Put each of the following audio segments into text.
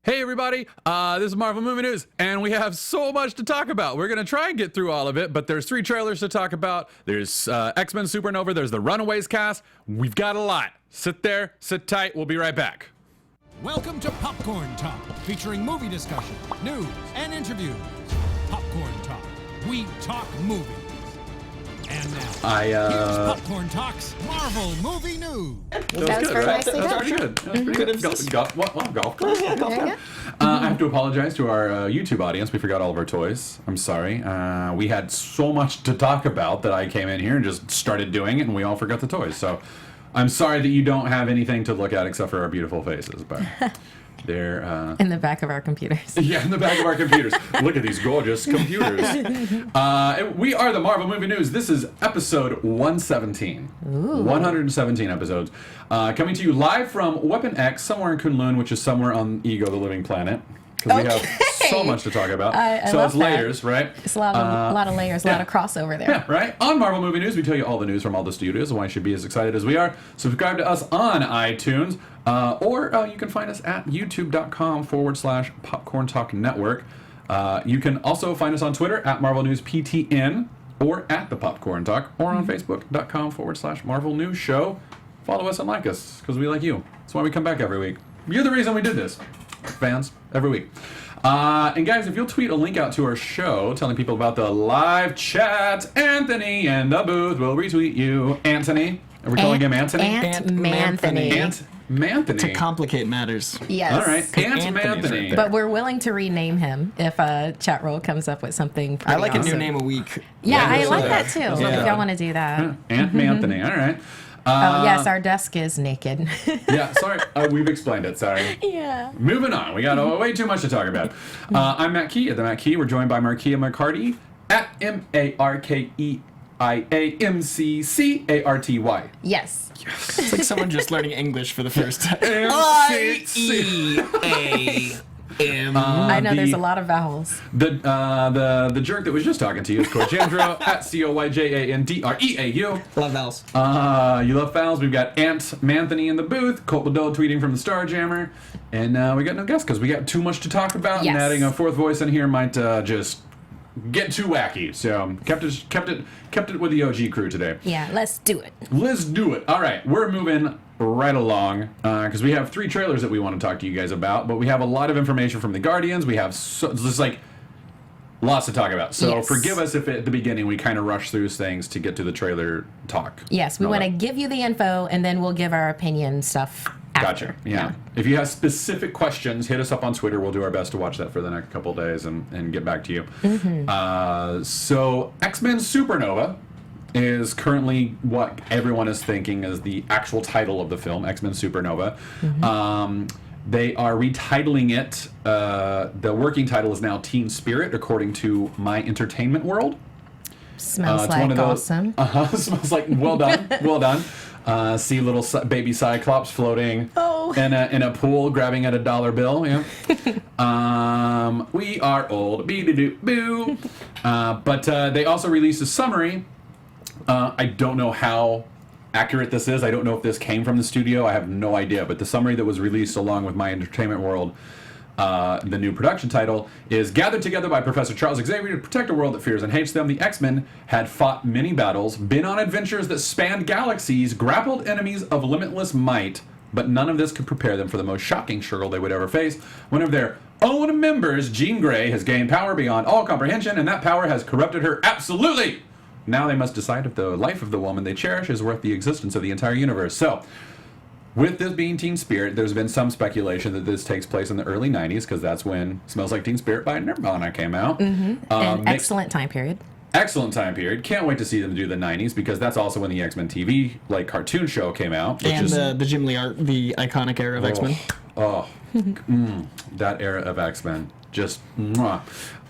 Hey everybody, this is Marvel Movie News, and we have so much to talk about. We're going to try and get through all of it, but there's 3 trailers to talk about. There's X-Men Supernova, there's the Runaways cast. We've got a lot. Sit there, sit tight, we'll be right back. Welcome to Popcorn Talk, featuring movie discussion, news, and interviews. Popcorn Talk, we talk movies. And now, here's Popcorn Talk's Marvel Movie News. That was good, very right? nicely That was done. pretty good. That was pretty good. Golf clap. There you go. I have to apologize to our YouTube audience. We forgot all of our toys. I'm sorry. We had so much to talk about that I came in here and just started doing it, and we all forgot the toys. So I'm sorry that you don't have anything to look at except for our beautiful faces. But they're In the back of our computers. yeah, in the back of our computers. Look at these gorgeous computers. We are the Marvel Movie News. This is episode 117. Ooh. 117 episodes. Coming to you live from Weapon X, somewhere in Kunlun, which is somewhere on Ego, the Living Planet. Because we have so much to talk about. I so love it's that. layers, right? It's a lot of layers, a lot of crossover there. Yeah, right? On Marvel Movie News, we tell you all the news from all the studios and why you should be as excited as we are. Subscribe to us on iTunes, or you can find us at youtube.com/Popcorn Talk Network. You can also find us on Twitter at Marvel News PTN, or at the Popcorn Talk, or on Facebook.com/Marvel News Show. Follow us and like us, because we like you. That's why we come back every week. You're the reason we did this. Fans, every week. And guys, if you'll tweet a link out to our show telling people about the live chat, Anthony in the booth will retweet you. Anthony? Are we calling him Anthony? Manthony. Manthony. To complicate matters. Yes. All right, Anthony's Manthony. right there. But we're willing to rename him if chat roll comes up with something pretty I like awesome. a new name a week. Yeah, I that's like good. that too. That's If not y'all bad. want to do that. Manthony, all right. Oh, yes, our desk is naked. Yeah, sorry. We've explained it, sorry. Yeah. Moving on. We got way too much to talk about. I'm Matt Key at the Matt Key. We're joined by Markia McCarty at MARKEIAMCCARTY. Yes. It's like someone just learning English for the first time. I-E-A-M. I know there's a lot of vowels. The jerk that was just talking to you is Coyjandro at COYJANDREAU. Love vowels. You love fouls. We've got Ant Manthony in the booth, Colt Bedell tweeting from the Starjammer, and we got no guests because we got too much to talk about, Yes. and adding a fourth voice in here might just get too wacky. So kept it with the OG crew today. Yeah, let's do it. Let's do it. All right, we're moving right along because we have 3 trailers that we want to talk to you guys about, but we have a lot of information from the Guardians. We have just like lots to talk about. So Yes. forgive us if at the beginning we kind of rush through things to get to the trailer talk. Yes, we All want to that. give you the info and then we'll give our opinion stuff after. Gotcha. Yeah. If you have specific questions, hit us up on Twitter. We'll do our best to watch that for the next couple of days and get back to you. So X-Men Supernova is currently what everyone is thinking is the actual title of the film, X-Men Supernova. They are retitling it. The working title is now Teen Spirit, according to My Entertainment World. Smells It's like one of those- awesome. Smells like well done, well done. See little baby Cyclops floating in a pool, grabbing at a dollar bill. Yeah. We are old. Bee-doo-doo-boo. But they also released a summary. I don't know how accurate this is. I don't know if this came from the studio. I have no idea. But the summary that was released along with My Entertainment World, the new production title, is gathered together by Professor Charles Xavier to protect a world that fears and hates them. The X-Men had fought many battles, been on adventures that spanned galaxies, grappled enemies of limitless might, but none of this could prepare them for the most shocking struggle they would ever face. One of their own members, Jean Grey, has gained power beyond all comprehension, and that power has corrupted her absolutely. Now they must decide if the life of the woman they cherish is worth the existence of the entire universe. So, with this being Teen Spirit, there's been some speculation that this takes place in the early 90s, because that's when Smells Like Teen Spirit by Nirvana came out. An excellent time period. Excellent time period. Can't wait to see them do the 90s, because that's also when the X-Men TV cartoon show came out. Which And is, the Jim Lee art, the iconic era of X-Men. That era of X-Men. Just, mwah.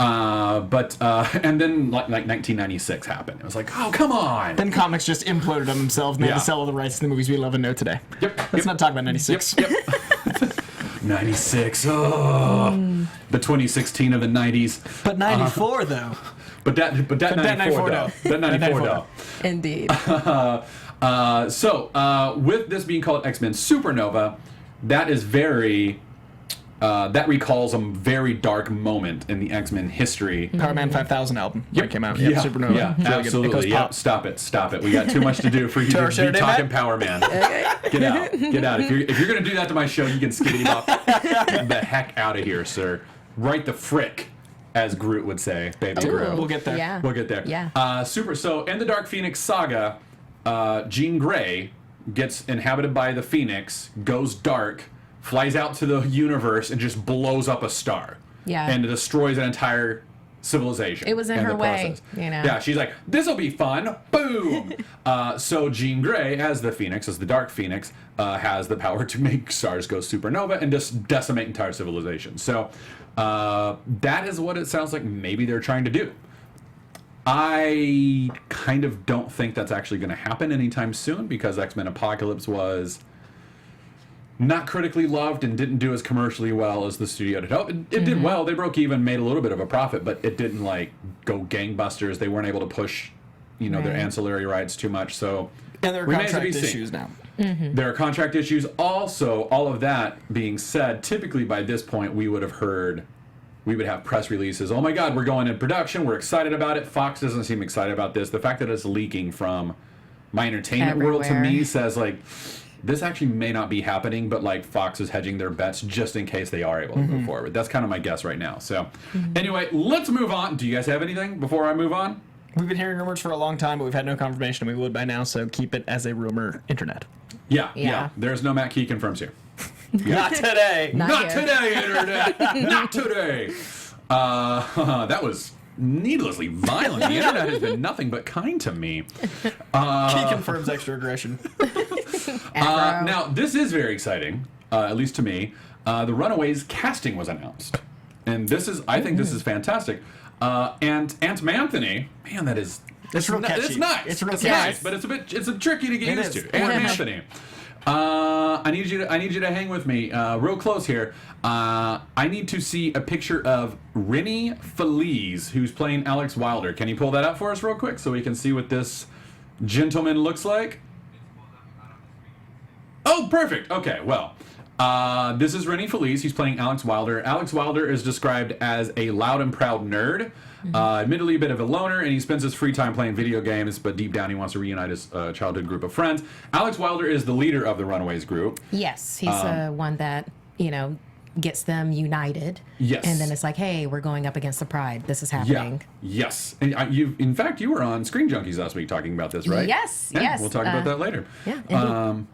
And then like 1996 happened. It was like, oh, come on. Then comics just imploded on themselves and they had Yeah. to sell all the rights to the movies we love and know today. Yep. Let's not talk about 96. Yep. 96. Oh. The 2016 of the 90s. But 94 though. But that 94 though. That 94 though. Indeed. So with this being called X-Men Supernova, that is very that recalls a very dark moment in the X-Men history. Power Man 5000 album when it came out. Yeah, Supernova. yeah, It's really good. It goes absolutely. pop. Yep, stop it. We got too much to do for you To our to show be today, talking Matt? Power Man. Get out. If you're gonna do that to my show, you can skiddity bop the heck out of here, sir. Right the frick, as Groot would say, baby. Ooh, Groot. We'll get there. Yeah. We'll get there. Yeah. So in the Dark Phoenix saga, Jean Grey gets inhabited by the Phoenix, goes dark, flies out to the universe, and just blows up a star. Yeah. And it destroys an entire civilization. It was in her way, you know. Yeah, she's like, this'll be fun. Boom. So Jean Grey, as the Phoenix, as the Dark Phoenix, has the power to make stars go supernova and just decimate entire civilizations. So that is what it sounds like maybe they're trying to do. I kind of don't think that's actually going to happen anytime soon because X-Men Apocalypse was not critically loved and didn't do as commercially well as the studio had hoped. It did well. They broke even, made a little bit of a profit, but it didn't like go gangbusters. They weren't able to push, their ancillary rights too much. So And there are remains to be contract seen. issues now. There are contract issues. Also, all of that being said, typically by this point we would have press releases. Oh my God, we're going in production. We're excited about it. Fox doesn't seem excited about this. The fact that it's leaking from my entertainment world to Everywhere. me says like, this actually may not be happening, but like Fox is hedging their bets just in case they are able to move forward. That's kind of my guess right now. So anyway, let's move on. Do you guys have anything before I move on? We've been hearing rumors for a long time, but we've had no confirmation, and we would by now, so keep it as a rumor, internet. Yeah. There's no Matt Key confirms here. Not today. Not here. today, internet. Not today. That was needlessly violent. The internet has been nothing but kind to me. Key confirms extra aggression. Now, this is very exciting, at least to me. The Runaways casting was announced. And I think this is fantastic. And Aunt Anthony, man, that is... It's real catchy. It's nice. It's real It's catchy. nice, but it's a tricky to get It used is. to. Aunt Anthony. I need you to hang with me real close here. I need to see a picture of Rennie Feliz, who's playing Alex Wilder. Can you pull that up for us real quick so we can see what this gentleman looks like? Oh, perfect. Okay, well, this is Rennie Feliz. He's playing Alex Wilder. Alex Wilder is described as a loud and proud nerd. Admittedly a bit of a loner, and he spends his free time playing video games, but deep down he wants to reunite his childhood group of friends. Alex Wilder is the leader of the Runaways group. Yes, he's the one that, gets them united. Yes. And then it's like, hey, we're going up against the Pride. This is happening. Yeah. Yes. And in fact, you were on Screen Junkies last week talking about this, right? Yes, Yeah, yes. We'll talk about that later. Yeah, indeed.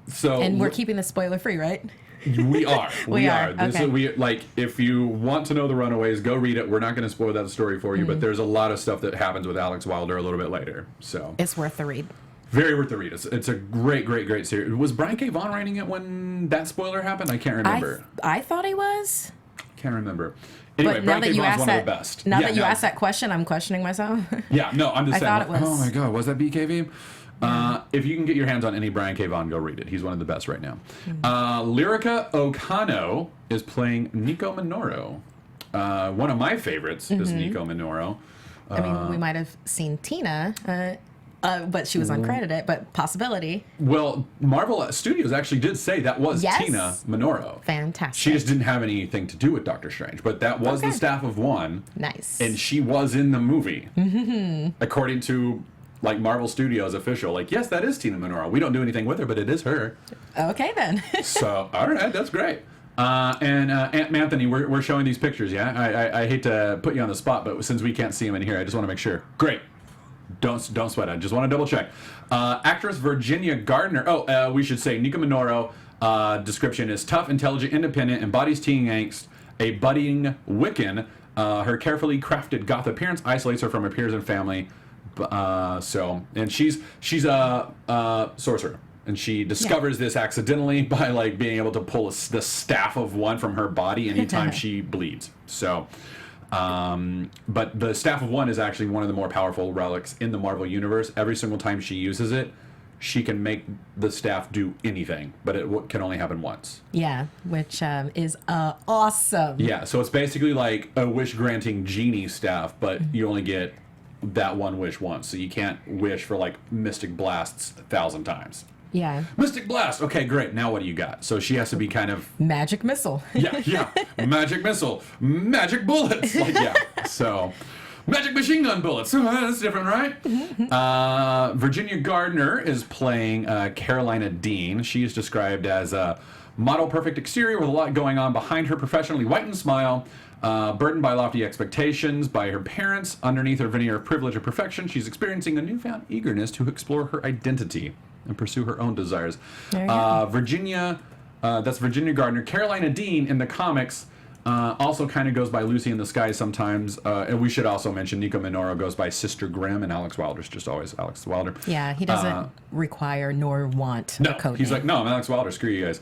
So And we're keeping this spoiler free, right? We are. We are. This Okay. is, if you want to know the Runaways, go read it. We're not going to spoil that story for you, but there's a lot of stuff that happens with Alex Wilder a little bit later. So It's worth the read. very worth the read. It's a great series. Was Brian K. Vaughan writing it when that spoiler happened? I can't remember. I thought he was. Can't remember. Anyway, But now Brian that K. you Vaughan's asked one that, of the best. now Yeah, that you no. asked that question, I'm questioning myself. Yeah, no, I'm just I saying. thought it was- Oh my God, was that BKV? If you can get your hands on any Brian K. Vaughan, go read it. He's one of the best right now. Lyrica Okano is playing Nico Minoru. One of my favorites is Nico Minoru. I mean, we might have seen Tina, but she was uncredited, but possibility. Well, Marvel Studios actually did say that was Yes. Tina Minoru. Fantastic. She just didn't have anything to do with Doctor Strange, but that was the Okay. staff of one, Nice. and she was in the movie, according to Marvel Studios official. Yes, that is Tina Minoru. We don't do anything with her, but it is her. Okay, then. So, all right, that's great. And Aunt Anthony, we're showing these pictures, yeah? I hate to put you on the spot, but since we can't see them in here, I just want to make sure. Great. Don't sweat. I just want to double check. Actress Virginia Gardner. We should say Nico Minoru. Description is tough, intelligent, independent, embodies teen angst, a budding Wiccan. Her carefully crafted goth appearance isolates her from her peers and family. And she's a sorcerer. And she discovers this accidentally by being able to pull the staff of one from her body anytime she bleeds. So, but the staff of one is actually one of the more powerful relics in the Marvel universe. Every single time she uses it, she can make the staff do anything, but it can only happen once. Yeah, which is awesome. Yeah, so it's basically like a wish-granting genie staff, but you only get that one wish once, so you can't wish for mystic blasts 1,000 times. Yeah. Mystic Blast. Okay, great. Now what do you got? So she has to be kind of Magic missile. yeah. Magic missile, magic bullets. Like, yeah. So magic machine gun bullets. That's different, right? Virginia Gardner is playing Carolina Dean. She is described as a model perfect exterior with a lot going on behind her, professionally whitened smile. Burdened by lofty expectations by her parents, underneath her veneer of privilege or perfection, she's experiencing a newfound eagerness to explore her identity and pursue her own desires. Virginia, that's Virginia Gardner. Carolina Dean in the comics also kind of goes by Lucy in the Sky sometimes. And we should also mention Nico Minoru goes by Sister Grimm, and Alex Wilder's just always Alex Wilder. Yeah, he doesn't require nor want no, a code he's name. like, no, I'm Alex Wilder, screw you guys.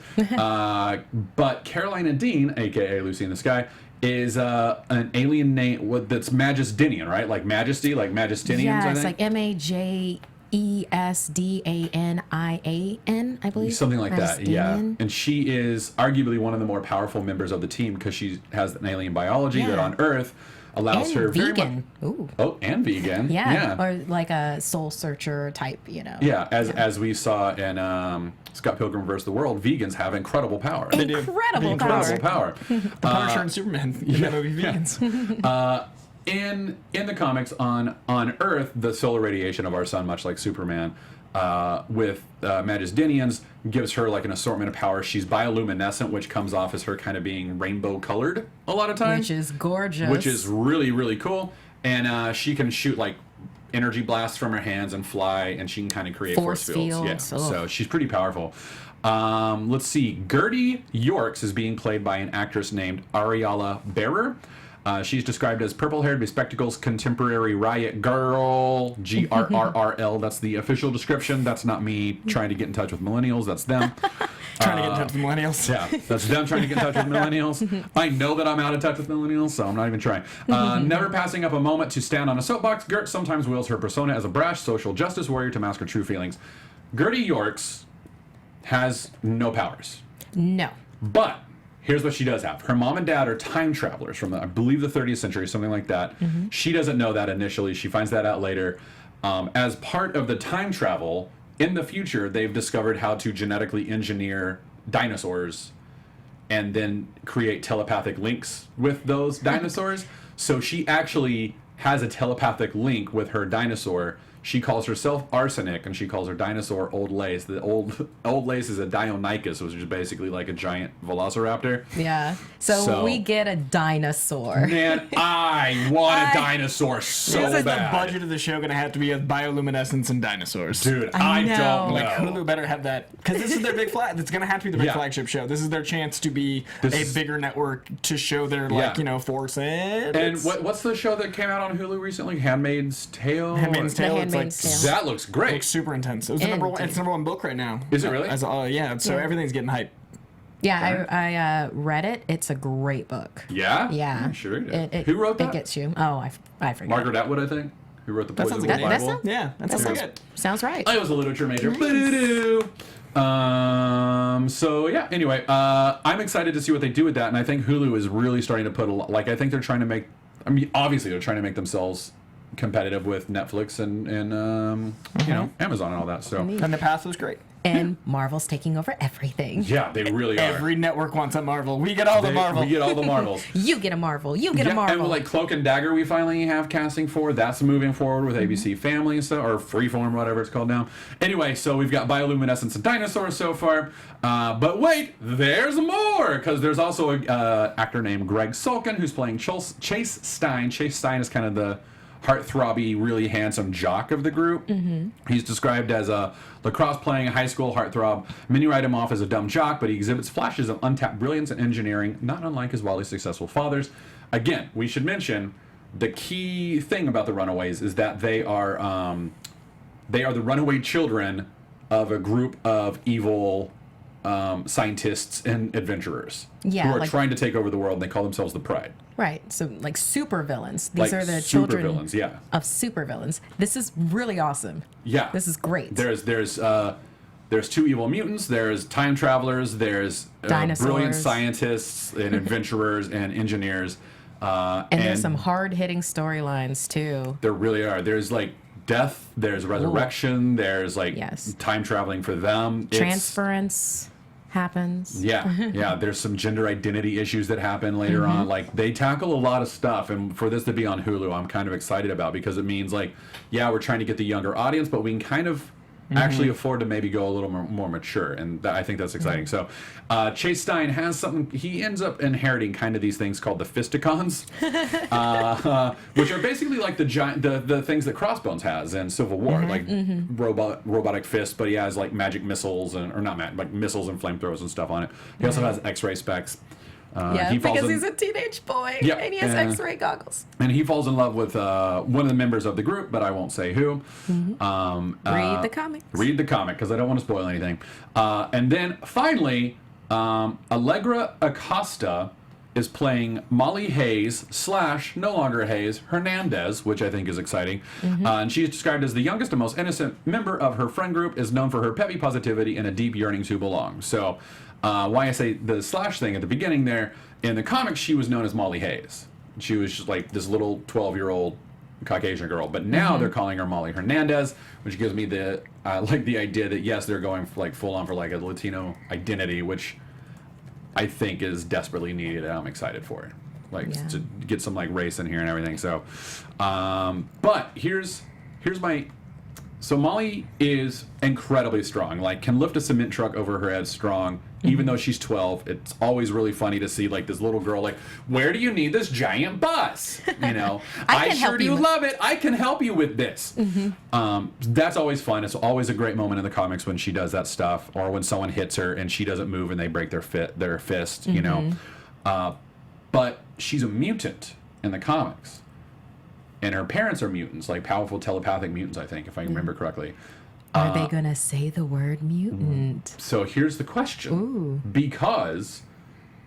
But Carolina Dean, a.k.a. Lucy in the Sky, is an alien name that's Majestinian, right? Like Majesty, like Majestinians, Yeah, I it's think. like Majestanian, I believe. Something like that, yeah. Majestinian. And she is arguably one of the more powerful members of the team because she has an alien biology that on Earth allows And her very much... vegan. Ooh. Oh, and vegan. Yeah. Or like a soul searcher type, Yeah, as we saw in Scott Pilgrim vs. the World, vegans have incredible power. They do. Incredible power. Incredible power. The Punisher and Superman in that movie, vegans. In the comics, on Earth, the solar radiation of our sun, much like Superman, with Majestinians, gives her like an assortment of powers. She's bioluminescent, which comes off as her kind of being rainbow colored a lot of times. Which is gorgeous. Which is really, really cool. And she can shoot like energy blasts from her hands and fly, and she can kind of create force fields. Yeah, so she's pretty powerful. Let's see. Gertie Yorks is being played by an actress named Ariala Bearer. She's described as purple-haired, bespectacles, contemporary riot girl, GRRRL. That's the official description. That's not me trying to get in touch with millennials. That's them. Trying to get in touch with millennials. Yeah, that's them trying to get in touch with millennials. I know that I'm out of touch with millennials, so I'm not even trying. Never passing up a moment to stand on a soapbox, Gert sometimes wields her persona as a brash social justice warrior to mask her true feelings. Gertie Yorks has no powers. No. But here's what she does have. Her mom and dad are time travelers from, I believe, the 30th century, something like that. She doesn't know that initially. She finds that out later. As part of the time travel, in the future, they've discovered how to genetically engineer dinosaurs and then create telepathic links with those dinosaurs. So she actually has a telepathic link with her dinosaur. She calls herself Arsenic, and she calls her dinosaur Old Lace. The old Lace is a Deinonychus, which is basically like a giant velociraptor. Yeah. So we get a dinosaur. Man, I want a dinosaur so This is bad. the budget of the show going to have to be with bioluminescence and dinosaurs. Dude, I I know. don't know. Like Hulu better have that because this is their big flag. It's going to have to be the big flagship show. This is their chance to be a bigger network to show their force. And what's the show that came out on Hulu recently? Handmaid's Tale. Handmaid's Tale. Handmaid's It's Tale. That looks great. like super intense. It was the number one. It's the number one book right now. Is it really? Yeah. So everything's getting hyped. Yeah, I read it. It's a great book. Yeah? Yeah. Sure. Who wrote that? It gets you. Oh, I forget. Margaret Atwood, I think. Who wrote the That Poison sounds like Bible. that sounds- Yeah, that's That pretty sounds, good. sounds right. I was a literature major. So yeah, anyway, I'm excited to see what they do with that, and I think Hulu is really starting to put I think they're trying to make, obviously they're trying to make themselves competitive with Netflix and Amazon and all that. So And the path was great. And Marvel's taking over everything. yeah, they really are. Every network wants a Marvel. We get all the Marvel. We get all the Marvels. You get a Marvel. You get a And Marvel. like Cloak and Dagger, we finally have casting for. That's moving forward with ABC Family and stuff, or Freeform, whatever it's called now. Anyway, so we've got bioluminescence and dinosaurs so far. But wait, there's more, because there's also an actor named Greg Sulkin who's playing Chase Stein. Chase Stein is kind of the heartthrobby, really handsome jock of the group. He's described as a lacrosse-playing high school heartthrob. Many write him off as a dumb jock, but he exhibits flashes of untapped brilliance and engineering, not unlike his wildly successful fathers. Again, we should mention the key thing about the Runaways is that they are the runaway children of a group of evil scientists and adventurers who are trying to take over the world, and they call themselves the Pride. Right. So like super villains. These Like are the super children villains, yeah. of super villains. This is really awesome. Yeah. This is great. There's two evil mutants, there's time travelers, there's Dinosaurs. brilliant scientists and adventurers and engineers. and there's some hard-hitting storylines too. There really are. There's like death, there's resurrection, there's like Yes. time traveling for them. Transference happens. Yeah, there's some gender identity issues that happen later on. Like, they tackle a lot of stuff, and for this to be on Hulu, I'm kind of excited about, because it means, like, yeah, we're trying to get the younger audience, but we can kind of actually afford to maybe go a little more mature, and I think that's exciting. So Chase Stein has something, he ends up inheriting kind of these things called the Fisticons, which are basically like the giant, the things that Crossbones has in Civil War, like robotic fists, but he has like magic missiles, and or not like missiles and flamethrowers and stuff on it. He also has X-ray specs. Because he's a teenage boy, and he has X-ray goggles. And he falls in love with one of the members of the group, but I won't say who. Read the comics. Read the comic, because I don't want to spoil anything. And then, finally, Allegra Acosta is playing Molly Hayes / no longer Hayes, Hernandez, which I think is exciting. And she is described as the youngest and most innocent member of her friend group, is known for her peppy positivity and a deep yearning to belong. So, why I say the / thing at the beginning there, in the comics she was known as Molly Hayes. She was just like this little 12-year-old Caucasian girl, but now they're calling her Molly Hernandez, which gives me the like the idea that yes, they're going for, like, full on for like a Latino identity, which I think is desperately needed, and I'm excited for it. Like, to get some like race in here and everything. So, but here's my. So Molly is incredibly strong, like can lift a cement truck over her head strong, even though she's 12. It's always really funny to see like this little girl like, where do you need this giant bus? You know, I sure do love it. I can help you with this. That's always fun. It's always a great moment in the comics when she does that stuff, or when someone hits her and she doesn't move and they break their fist, you know. But she's a mutant in the comics. And her parents are mutants, like powerful telepathic mutants, I think, if I remember correctly. Are they going to say the word mutant? So here's the question. Ooh. Because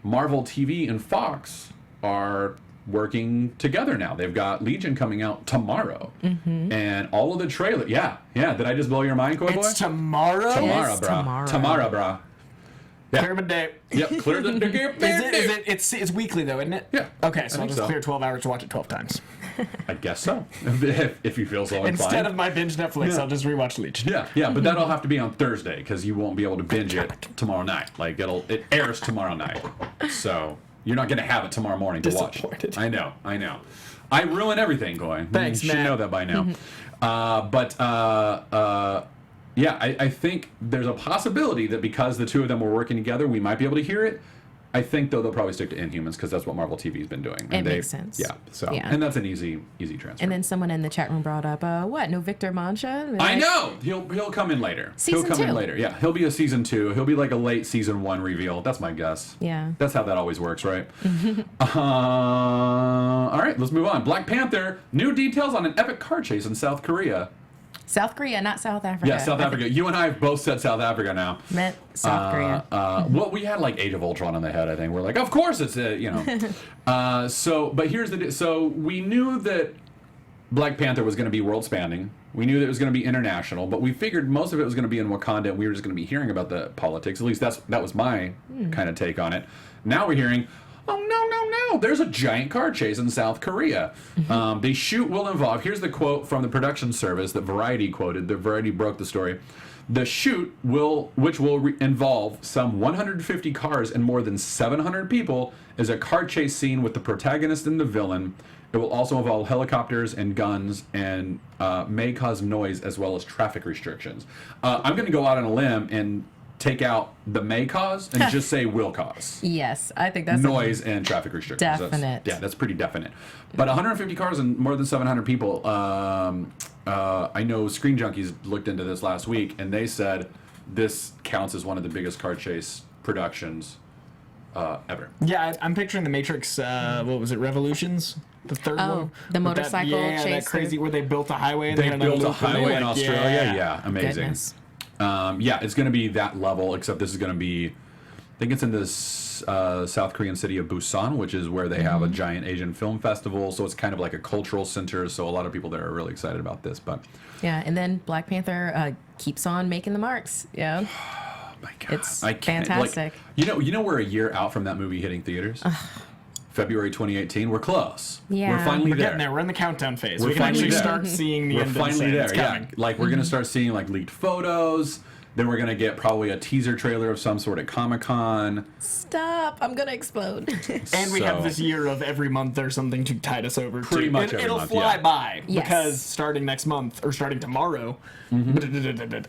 Marvel TV and Fox are working together now. They've got Legion coming out tomorrow. And all of the trailers... Yeah. Did I just blow your mind, Koi Boy? It's tomorrow? Tomorrow, brah. Yeah. Clear the day. Yep, clear the day. It's weekly, though, isn't it? Yeah. Okay, so I'll just clear 12 hours to watch it 12 times. I guess so. if you feel so inclined. Instead of my binge Netflix, I'll just rewatch Legion. Yeah, but that'll have to be on Thursday, because you won't be able to binge it tomorrow night. Like, it airs tomorrow night. So you're not going to have it tomorrow morning to watch. I know. I ruin everything, Goy. Thanks, you should know that by now. Yeah, I think there's a possibility that because the two of them were working together, we might be able to hear it. I think, though, they'll probably stick to Inhumans, because that's what Marvel TV's been doing. It makes sense. Yeah, so, and that's an easy transfer. And then someone in the chat room brought up, no Victor Mancha? I know! He'll come in later. He'll come in later. Yeah, he'll be a season 2. He'll be like a late season 1 reveal. That's my guess. Yeah. That's how that always works, right? All right, let's move on. Black Panther, new details on an epic car chase in South Korea. South Korea, not South Africa. Yeah, South Africa. You and I have both said South Africa now. Meant South Korea. Well, we had like Age of Ultron in the head, I think. We're like, of course it's, but here's the so we knew that Black Panther was going to be world spanning. We knew that it was going to be international, but we figured most of it was going to be in Wakanda, and we were just going to be hearing about the politics. At least that was my kind of take on it. Now we're hearing, oh, no, there's a giant car chase in South Korea. The shoot will involve, here's the quote from the production service that Variety quoted. Variety broke the story. The shoot which will involve some 150 cars and more than 700 people, is a car chase scene with the protagonist and the villain. It will also involve helicopters and guns and may cause noise as well as traffic restrictions. I'm going to go out on a limb and take out the may cause and just say will cause. Yes, I think that's noise and traffic restrictions. Definite. That's pretty definite. But 150 cars and more than 700 people. I know Screen Junkies looked into this last week, and they said this counts as one of the biggest car chase productions ever. Yeah, I'm picturing the Matrix. What was it? Revolutions. The third one. The motorcycle chase. That crazy where they built a highway. And they built a highway in Australia. Yeah, amazing. Goodness. It's going to be that level, except this is going to be, I think it's in this South Korean city of Busan, which is where they have a giant Asian film festival. So it's kind of like a cultural center. So a lot of people there are really excited about this. But yeah, and then Black Panther keeps on making the marks. Yeah. Oh my God. It's fantastic. Like, you know we're a year out from that movie hitting theaters. February 2018. We're close. Yeah. We're finally We're there. getting there. We're in the countdown phase. We're We can actually finally there. start seeing the We're end of the finally scene. there. It's Yeah, coming. like we're gonna start seeing like leaked photos. Then we're gonna get probably a teaser trailer of some sort at Comic-Con. Stop! I'm gonna explode. And we have this year of every month there's something to tide us over. Pretty much every it'll month, fly yeah. by Yes. because starting next month or starting tomorrow,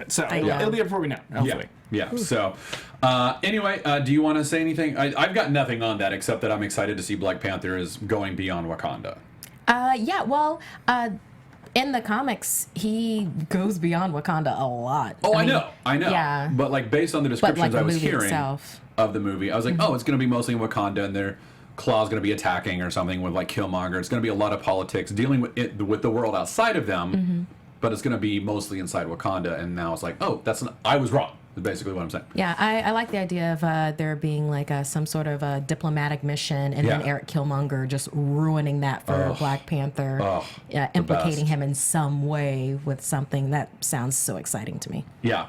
so I know. it'll be before we know. Hopefully. Yeah. So, anyway, do you want to say anything? I've got nothing on that except that I'm excited to see Black Panther is going beyond Wakanda. Yeah, well, in the comics, he goes beyond Wakanda a lot. Oh, I know. Yeah. But like based on the But descriptions like the I was movie hearing itself. of the movie, I was like, oh, it's going to be mostly in Wakanda, and their Claw's going to be attacking or something with like Killmonger. It's going to be a lot of politics dealing with the world outside of them, but it's going to be mostly inside Wakanda. And now it's like, oh, I was wrong. Is basically what I'm saying. Yeah, I like the idea of there being like some sort of a diplomatic mission, and then Yeah. Eric Killmonger just ruining that for Black Panther, implicating best. him in some way with something that sounds so exciting to me. Yeah,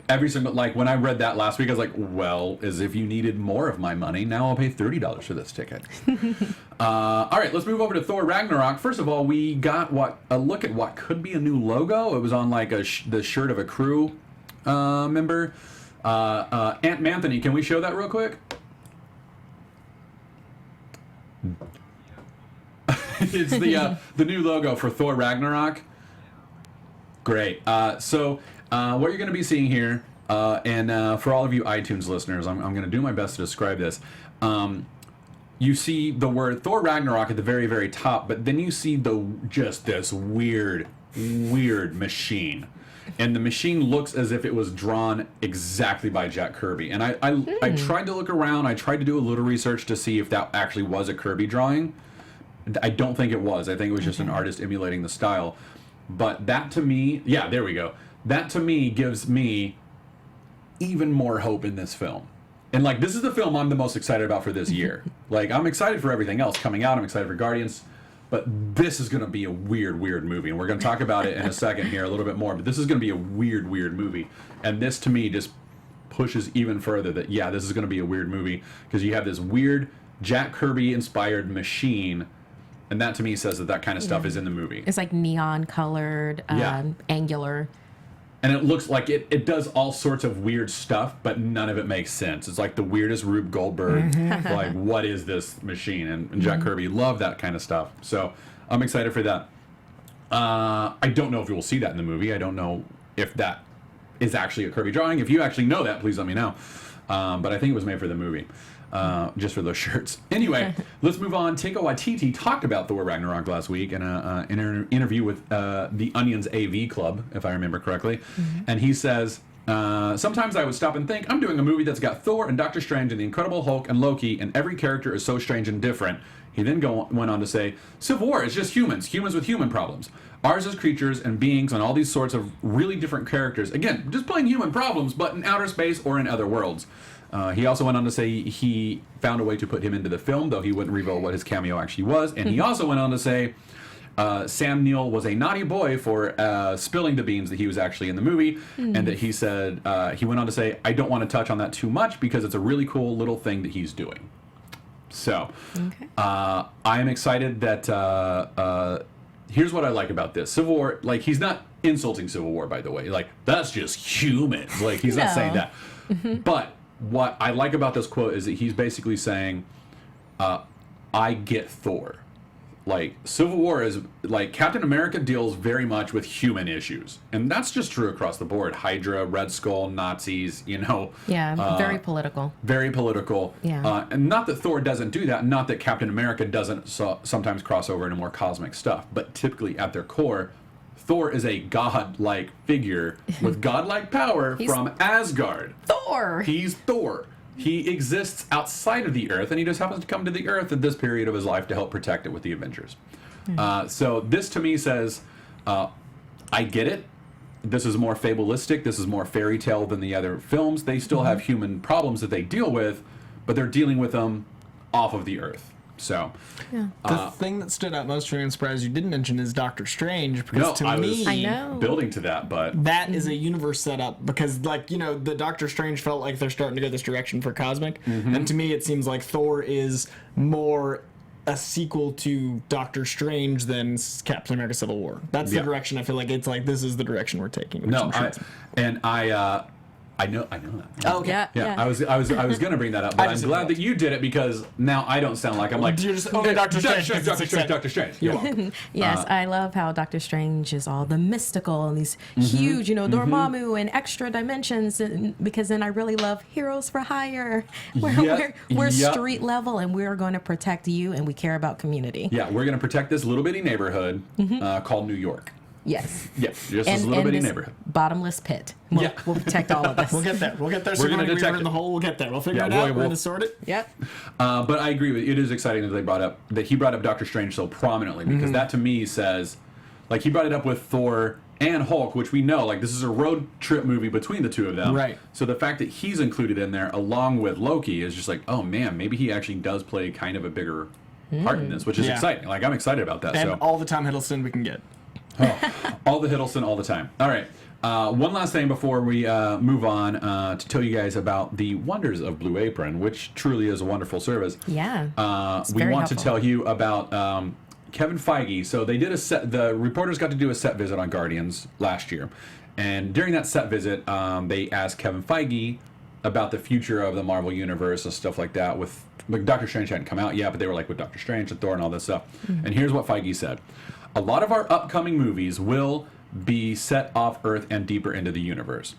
every single, like when I read that last week, I was like, well, as if you needed more of my money, now I'll pay $30 for this ticket. All right, let's move over to Thor Ragnarok. First of all, we got a look at what could be a new logo. It was on like the shirt of a crew member. Aunt Manthony, can we show that real quick? It's the new logo for Thor Ragnarok. Great. So what you're going to be seeing here, and for all of you iTunes listeners, I'm going to do my best to describe this. You see the word Thor Ragnarok at the very, very top, but then you see just this weird machine. And the machine looks as if it was drawn exactly by Jack Kirby. And I tried to look around. I tried to do a little research to see if that actually was a Kirby drawing. I don't think it was. I think it was just an artist emulating the style. But that to me, yeah, there we go. That to me gives me even more hope in this film. And like, this is the film I'm the most excited about for this year. Like, I'm excited for everything else coming out. I'm excited for Guardians. But this is going to be a weird movie. And we're going to talk about it in a second here a little bit more. But this is going to be a weird movie. And this, to me, just pushes even further that, yeah, this is going to be a weird movie. Because you have this weird Jack Kirby-inspired machine. And that, to me, says that kind of stuff is in the movie. It's like neon colored, angular. And it looks like it does all sorts of weird stuff, but none of it makes sense. It's like the weirdest Rube Goldberg, like, what is this machine? And Jack Kirby loved that kind of stuff. So I'm excited for that. I don't know if we will see that in the movie. I don't know if that is actually a Kirby drawing. If you actually know that, please let me know. But I think it was made for the movie. Just for those shirts. Anyway, let's move on. Taika Waititi talked about Thor Ragnarok last week in an interview with the Onion's AV Club, if I remember correctly. And he says, sometimes I would stop and think, I'm doing a movie that's got Thor and Doctor Strange and the Incredible Hulk and Loki, and every character is so strange and different. He then went on to say, Civil War is just humans with human problems. Ours is creatures and beings and all these sorts of really different characters. Again, just playing human problems, but in outer space or in other worlds. He also went on to say he found a way to put him into the film, though he wouldn't reveal what his cameo actually was. And he also went on to say Sam Neill was a naughty boy for spilling the beans that he was actually in the movie. And that he said, he went on to say, I don't want to touch on that too much because it's a really cool little thing that he's doing. So I am excited that here's what I like about this. Civil War, like, he's not insulting Civil War, by the way. Like, that's just humans. Like, he's not saying that. But what I like about this quote is that he's basically saying, I get Thor. Like, Civil War is, like, Captain America deals very much with human issues. And that's just true across the board. Hydra, Red Skull, Nazis, you know. Yeah, very political. Very political. Yeah. And not that Thor doesn't do that, not that Captain America doesn't sometimes cross over into more cosmic stuff, but typically at their core, Thor is a god-like figure with god-like power from Asgard. Thor! He's Thor. He exists outside of the Earth, and he just happens to come to the Earth at this period of his life to help protect it with the Avengers. So this, to me, says, I get it. This is more fabulistic. This is more fairy tale than the other films. They still have human problems that they deal with, but they're dealing with them off of the Earth. So, the thing that stood out most for me, I'm surprised you didn't mention, is Doctor Strange, because to me, I know, building to that, but that is a universe setup, because like, you know, the Doctor Strange felt like they're starting to go this direction for cosmic, and to me it seems like Thor is more a sequel to Doctor Strange than Captain America: Civil War. That's the direction I feel like it's like this is the direction we're taking. No, I know that. Oh, okay. Yeah. I was gonna bring that up, but I'm glad that you did it, because now I don't sound like I'm like You're just Doctor Strange. Doctor Strange. You're welcome. Yes, I love how Doctor Strange is all the mystical and these huge, you know, Dormammu and extra dimensions, and because then I really love Heroes for Hire. We're street level, and we're going to protect you, and we care about community. Yeah, we're gonna protect this little bitty neighborhood called New York. Yes. Yeah, just this little bitty neighborhood. Bottomless pit. We'll protect all of this. We'll get there. We're going to detect in the hole. We'll get there. We'll figure it out. We're going to sort it. Yep. But I agree with you. It is exciting that he brought up Doctor Strange so prominently, because that to me says, like, he brought it up with Thor and Hulk, which we know, like, this is a road trip movie between the two of them. Right. So the fact that he's included in there along with Loki is just like, oh man, maybe he actually does play kind of a bigger part in this, which is exciting. Like, I'm excited about that. And all the Tom Hiddleston we can get. All the Hiddleston all the time. All right. One last thing before we move on to tell you guys about the wonders of Blue Apron, which truly is a wonderful service. Yeah. We want to tell you about Kevin Feige. So they did the reporters got to do a set visit on Guardians last year. And during that set visit, they asked Kevin Feige about the future of the Marvel Universe and stuff like that. Like, Doctor Strange hadn't come out yet, but they were like with Doctor Strange and Thor and all this stuff. And here's what Feige said. A lot of our upcoming movies will be set off Earth and deeper into the universe.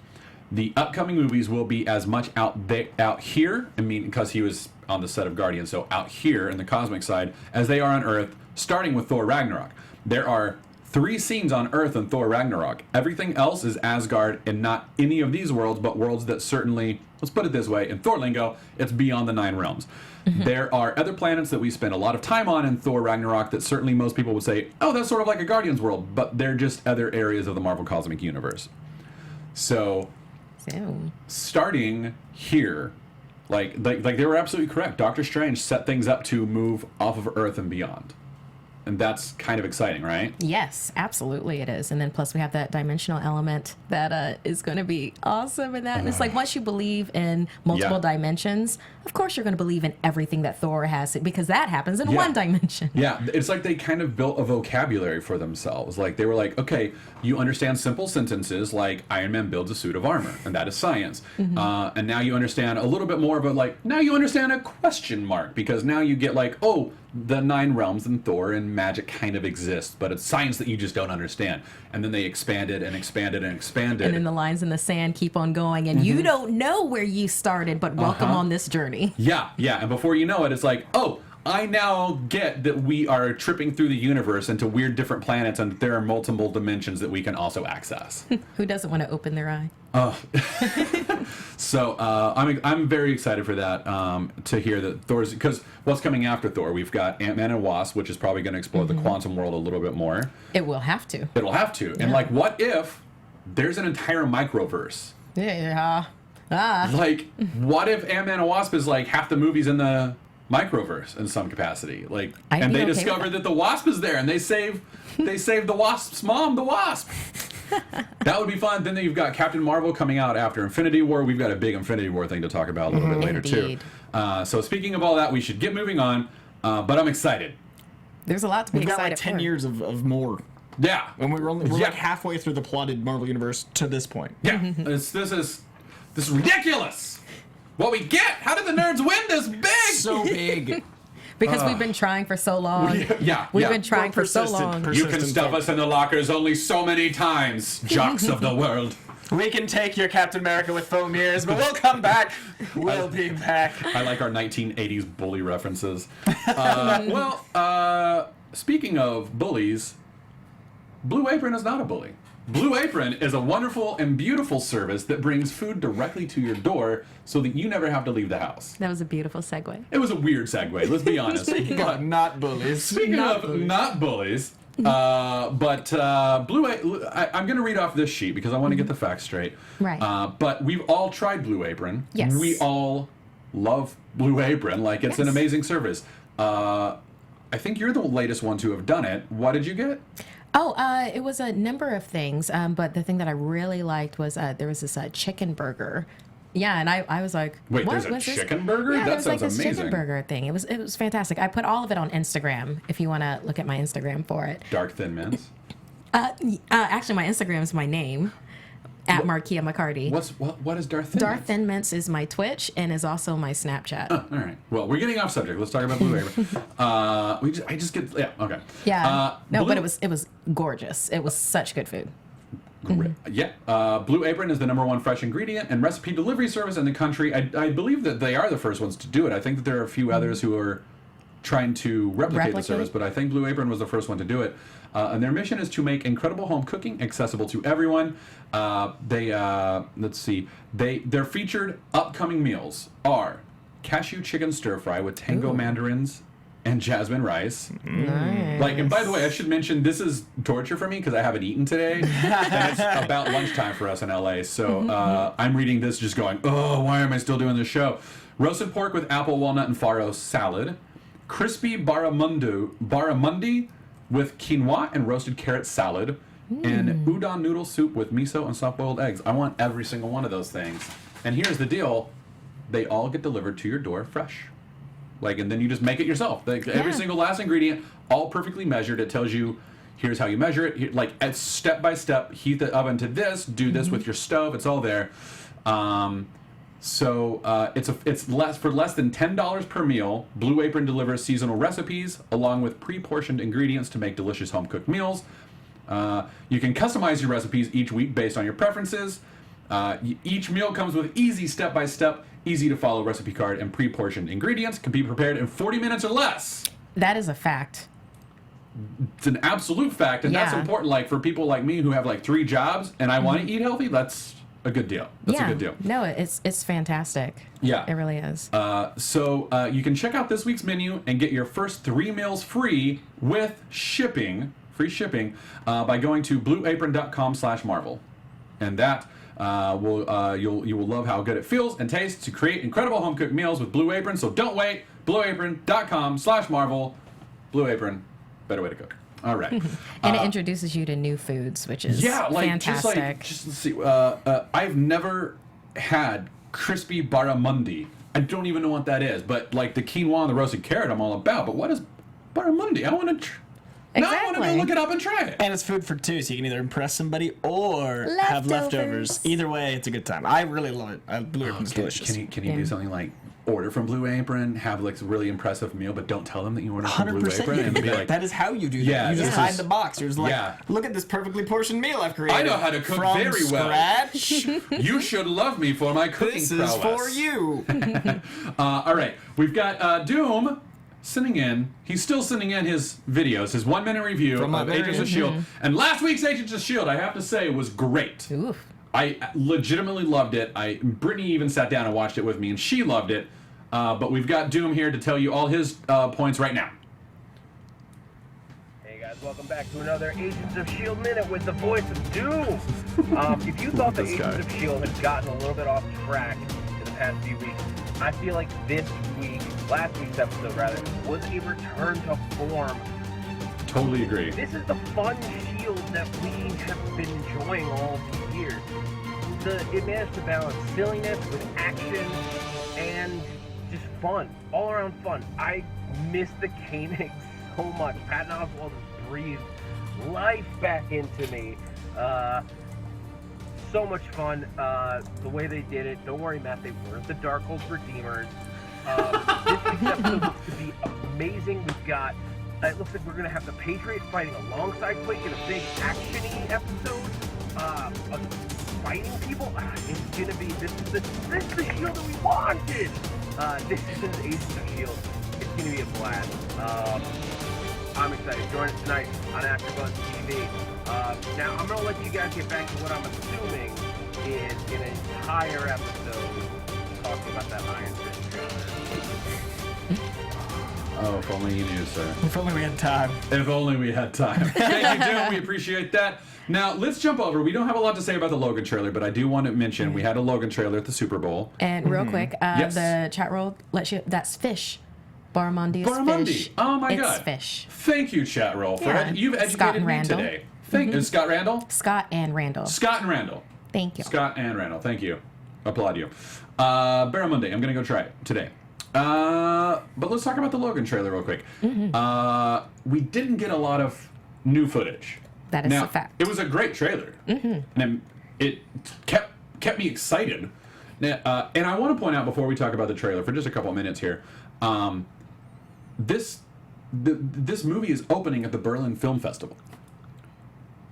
The upcoming movies will be as much out here, I mean, because he was on the set of Guardians, so out here in the cosmic side, as they are on Earth, starting with Thor Ragnarok. There are 3 scenes on Earth in Thor Ragnarok. Everything else is Asgard, and not any of these worlds, but worlds that certainly, let's put it this way, in Thor lingo, it's beyond the 9 realms. There are other planets that we spend a lot of time on in Thor Ragnarok that certainly most people would say, oh, that's sort of like a Guardians world, but they're just other areas of the Marvel Cosmic Universe. So starting here, like they were absolutely correct. Doctor Strange set things up to move off of Earth and beyond. And that's kind of exciting, right? Yes, absolutely it is. And then plus we have that dimensional element that is going to be awesome in that. And it's like once you believe in multiple dimensions, of course you're going to believe in everything that Thor has, because that happens in one dimension. Yeah, it's like they kind of built a vocabulary for themselves. Like they were like, okay, you understand simple sentences like Iron Man builds a suit of armor, and that is science. And now you understand a little bit more of now you understand a question mark, because now you get like, oh, the 9 realms in Thor and magic kind of exist, but it's science that you just don't understand. And then they expanded and expanded and expanded. And then the lines in the sand keep on going, and you don't know where you started, but welcome on this journey. Yeah. And before you know it, it's like, oh, I now get that we are tripping through the universe into weird different planets, and that there are multiple dimensions that we can also access. Who doesn't want to open their eye? So I'm very excited for that, to hear that Thor's, because what's coming after Thor? We've got Ant-Man and Wasp, which is probably going to explore the quantum world a little bit more. It will have to. It'll have to. And like, what if there's an entire microverse? Like, what if Ant-Man and Wasp is like half the movies in the microverse in some capacity? Like, and they discover that the Wasp is there, and they save the Wasp's mom, the Wasp. That would be fun. Then you've got Captain Marvel coming out after Infinity War. We've got a big Infinity War thing to talk about a little bit later too. So speaking of all that, we should get moving on. But I'm excited. There's a lot to be excited for. We've got like 10 years of more. Yeah. And we're like halfway through the plotted Marvel universe to this point. Yeah. This is ridiculous. What we get? How did the nerds win this big? So big. Because we've been trying for so long. We've been trying for so long. You can stuff us in the lockers only so many times, jocks of the world. We can take your Captain America with foam ears, but we'll come back. We'll be back. I like our 1980s bully references. Speaking of bullies, Blue Apron is not a bully. Blue Apron is a wonderful and beautiful service that brings food directly to your door so that you never have to leave the house. That was a beautiful segue. It was a weird segue, let's be honest. Speaking of not bullies. Not bullies. But I'm going to read off this sheet because I want to get the facts straight. Right. But we've all tried Blue Apron. Yes. We all love Blue Apron. Like, it's an amazing service. I think you're the latest one to have done it. What did you get? Oh, it was a number of things, but the thing that I really liked was there was this chicken burger. Yeah, and I was like, wait, what there's a was this? chicken burger? Yeah, That there was sounds like this amazing. chicken burger thing. It was fantastic. I put all of it on Instagram if you want to look at my Instagram for it. Dark Thin Mints? Actually, my Instagram is my name, at Markia McCarty. What is Darth Thin Darth Mints? Thin Mints is my Twitch and is also my Snapchat. Oh, all right. Well, we're getting off subject. Let's talk about Blue Apron. Okay. Yeah. No, Blue- but it was gorgeous. It was such good food. Great. Yeah. Blue Apron is the #1 fresh ingredient and recipe delivery service in the country. I believe that they are the first ones to do it. I think that there are a few others who are trying to replicate the service, but I think Blue Apron was the first one to do it. And their mission is to make incredible home cooking accessible to everyone. Let's see. Their featured upcoming meals are cashew chicken stir fry with tango mandarins and jasmine rice. Nice. And by the way, I should mention this is torture for me because I haven't eaten today, and it's about lunchtime for us in LA. So I'm reading this just going, oh, why am I still doing this show? Roasted pork with apple, walnut, and farro salad. Crispy barramundi with quinoa and roasted carrot salad. And udon noodle soup with miso and soft-boiled eggs. I want every single one of those things. And here's the deal. They all get delivered to your door fresh. And then you just make it yourself. Every single last ingredient, all perfectly measured. It tells you, here's how you measure it. It's step by step. Heat the oven to this. Do this with your stove. It's all there. It's for less than $10 per meal. Blue Apron delivers seasonal recipes along with pre-portioned ingredients to make delicious home-cooked meals. You can customize your recipes each week based on your preferences. Each meal comes with easy step-by-step, easy-to-follow recipe card, and pre-portioned ingredients. Can be prepared in 40 minutes or less. That is a fact. It's an absolute fact, and that's important. For people like me who have 3 jobs and I want to eat healthy, that's a good deal. That's a good deal. No, it's fantastic. Yeah. It really is. So you can check out this week's menu and get your first 3 meals free with free shipping, by going to blueapron.com/marvel. And that you will love how good it feels and tastes to create incredible home-cooked meals with Blue Apron. So don't wait. blueapron.com/marvel. Blue Apron, better way to cook. All right. And it introduces you to new foods, which is fantastic. Just let's see. I've never had crispy barramundi. I don't even know what that is, but the quinoa and the roasted carrot I'm all about. But what is barramundi? I want to Now I want to go look it up and try it. And it's food for 2, so you can either impress somebody or have leftovers. Either way, it's a good time. I really love it. Blue Apron's delicious. Can you do something like order from Blue Apron, have a really impressive meal, but don't tell them that you ordered from Blue Apron? And be that is how you do that. Yeah, you just hide the box. You're just look at this perfectly portioned meal I've created. I know how to cook from very well. Scratch. You should love me for my cooking This prowess. is for you. All right, we've got Doom sending in. He's still sending in his videos, his 1-minute review of Agents of S.H.I.E.L.D. And last week's Agents of S.H.I.E.L.D., I have to say, was great. Oof. I legitimately loved it. Brittany even sat down and watched it with me, and she loved it. But we've got Doom here to tell you all his points right now. Hey guys, welcome back to another Agents of S.H.I.E.L.D. Minute with the voice of Doom. If you thought the Agents of S.H.I.E.L.D. had gotten a little bit off track in the past few weeks, I feel like last week's episode rather, was a return to form. Totally agree. This is the fun S.H.I.E.L.D. that we have been enjoying all these years. It managed to balance silliness with action and just fun, all around fun. I miss the Koenigs so much. Patton Oswalt has breathed life back into me. So much fun. The way they did it. Don't worry, Matt, they weren't the Darkhold Redeemers. This week's episode looks to be amazing. It looks like we're going to have the Patriots fighting alongside Quake in a big action-y episode. Fighting people. It's going to be, this is the S.H.I.E.L.D. that we wanted. This is Agents of S.H.I.E.L.D. It's going to be a blast. I'm excited. Join us tonight on AfterBuzz TV. Now, I'm going to let you guys get back to what I'm assuming is an entire episode talking about that Iron Fist trailer. Oh, if only you knew, sir. If only we had time. If only we had time. Thank you, Doom. We appreciate that. Now, let's jump over. We don't have a lot to say about the Logan trailer, but I do want to mention we had a Logan trailer at the Super Bowl. And real quick, Yes. the chat roll lets you, that's fish. Barramundi is Barramundi. fish. Oh my it's God. fish. Thank you, chat roll. Yeah. You've Scott educated and me Randall. today. Is Scott Randall? Scott and Randall. Scott and Randall. Thank you. Scott and Randall. Thank you. Applaud you. Barramundi. I'm gonna go try it today. But let's talk about the Logan trailer real quick. We didn't get a lot of new footage. That is now, a fact. It was a great trailer, and it kept me excited. And I want to point out before we talk about the trailer for just a couple of minutes here, this movie is opening at the Berlin Film Festival.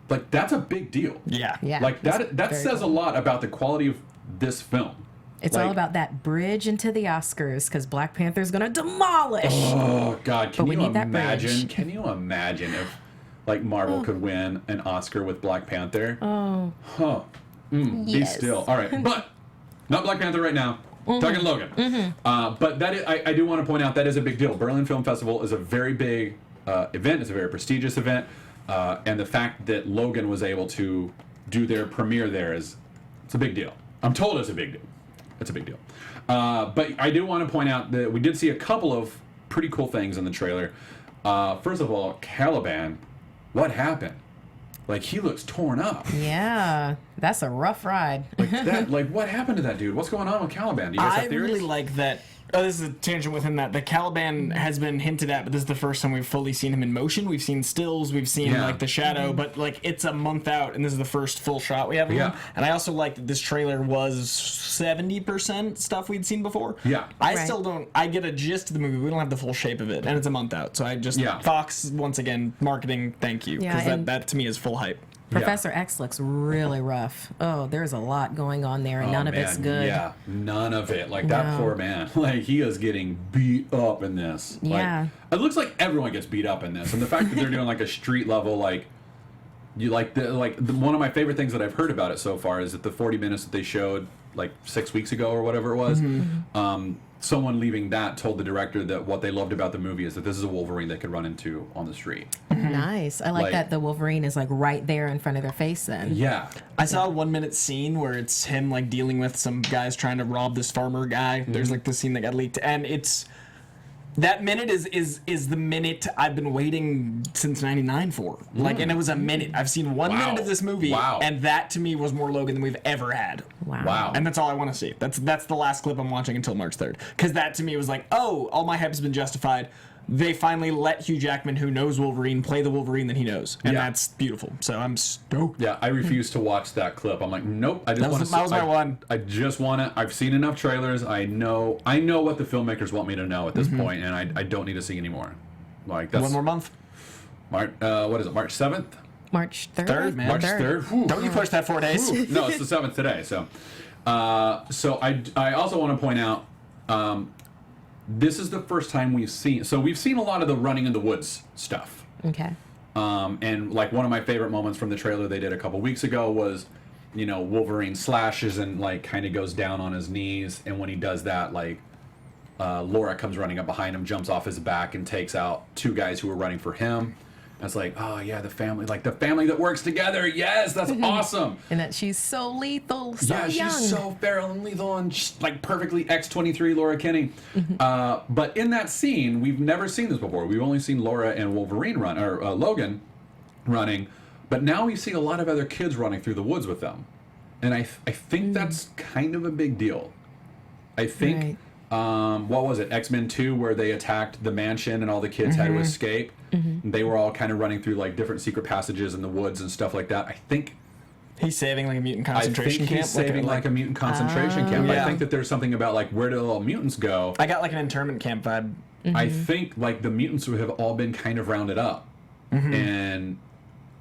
Like, that's a big deal. Yeah. Yeah. Like that says a lot about the quality of this film. It's Like, all about that bridge into the Oscars because Black Panther's gonna demolish. Oh God! Can we you need that imagine? bridge. Can you imagine if, like, Marvel could win an Oscar with Black Panther? Oh. Huh. Be Yes. still. All right, but not Black Panther right now. Talking Logan. But that is, I do want to point out that is a big deal. Berlin Film Festival is a very big event. It's a very prestigious event, and the fact that Logan was able to do their premiere there it's a big deal. I'm told it's a big deal. It's a big deal. But I do want to point out that we did see a couple of pretty cool things in the trailer. First of all, Caliban, what happened? Like, he looks torn up. Yeah, that's a rough ride. Like, what happened to that dude? What's going on with Caliban? Do you guys I have theories? really like that. Oh, this is a tangent within that. The Caliban has been hinted at, but this is the first time we've fully seen him in motion. We've seen stills, we've seen like the shadow, but like it's a month out, and this is the first full shot we have of him. And I also like that this trailer was 70% stuff we'd seen before. Yeah. I still don't. I get a gist of the movie. We don't have the full shape of it, and it's a month out. So I just Fox once again marketing. Thank you, because that to me is full hype. Professor X looks really rough. Oh, there's a lot going on there, and none of it's good. Yeah, none of it. Like, that poor man. Like, he is getting beat up in this. Yeah. Like, it looks like everyone gets beat up in this. And the fact that they're doing, like, a street level, like, one of my favorite things that I've heard about it so far is that the 40 minutes that they showed, like, 6 weeks ago or whatever it was, someone leaving that told the director that what they loved about the movie is that this is a Wolverine they could run into on the street. Nice. I like that the Wolverine is like right there in front of their face then. Yeah. I saw a 1 minute scene where it's him like dealing with some guys trying to rob this farmer guy. There's like this scene that got leaked, and it's that minute is the minute I've been waiting since '99 for. Like, and it was a minute. I've seen 1 minute of this movie, and that to me was more Logan than we've ever had. Wow. And that's all I want to see. That's the last clip I'm watching until March 3rd, because that to me was like, oh, all my hype has been justified. They finally let Hugh Jackman, who knows Wolverine, play the Wolverine that he knows, and that's beautiful. So I'm stoked. Yeah, I refuse to watch that clip. I'm like, nope. I just want to. That was my one. I just want to. I've seen enough trailers. I know what the filmmakers want me to know at this point, and I don't need to see anymore. Like, that's 1 more month. March. What is it? March 7th. March 3rd. Third, man. March 3rd. Don't you push that 4 days? No, it's the 7th today. So, I also want to point out. This is the first time we've seen a lot of the running in the woods stuff. Okay. And like one of my favorite moments from the trailer they did a couple weeks ago was, Wolverine slashes and like kind of goes down on his knees, and when he does that, like Laura comes running up behind him, jumps off his back, and takes out 2 guys who were running for him. And it's like, oh yeah, the family that works together. Yes, that's awesome. And that she's so lethal, so young. She's so feral and lethal and just, like, perfectly X-23 Laura Kinney. But in that scene, we've never seen this before. We've only seen Laura and Wolverine run, or Logan running. But now we see a lot of other kids running through the woods with them. And I think that's kind of a big deal. I think, what was it, X-Men 2, where they attacked the mansion and all the kids had to escape? They were all kind of running through like different secret passages in the woods and stuff like that. I think he's saving like a mutant concentration camp. He's saving like a mutant concentration camp. Yeah. I think that there's something about like where do all mutants go? I got like an internment camp vibe. I think like the mutants have all been kind of rounded up and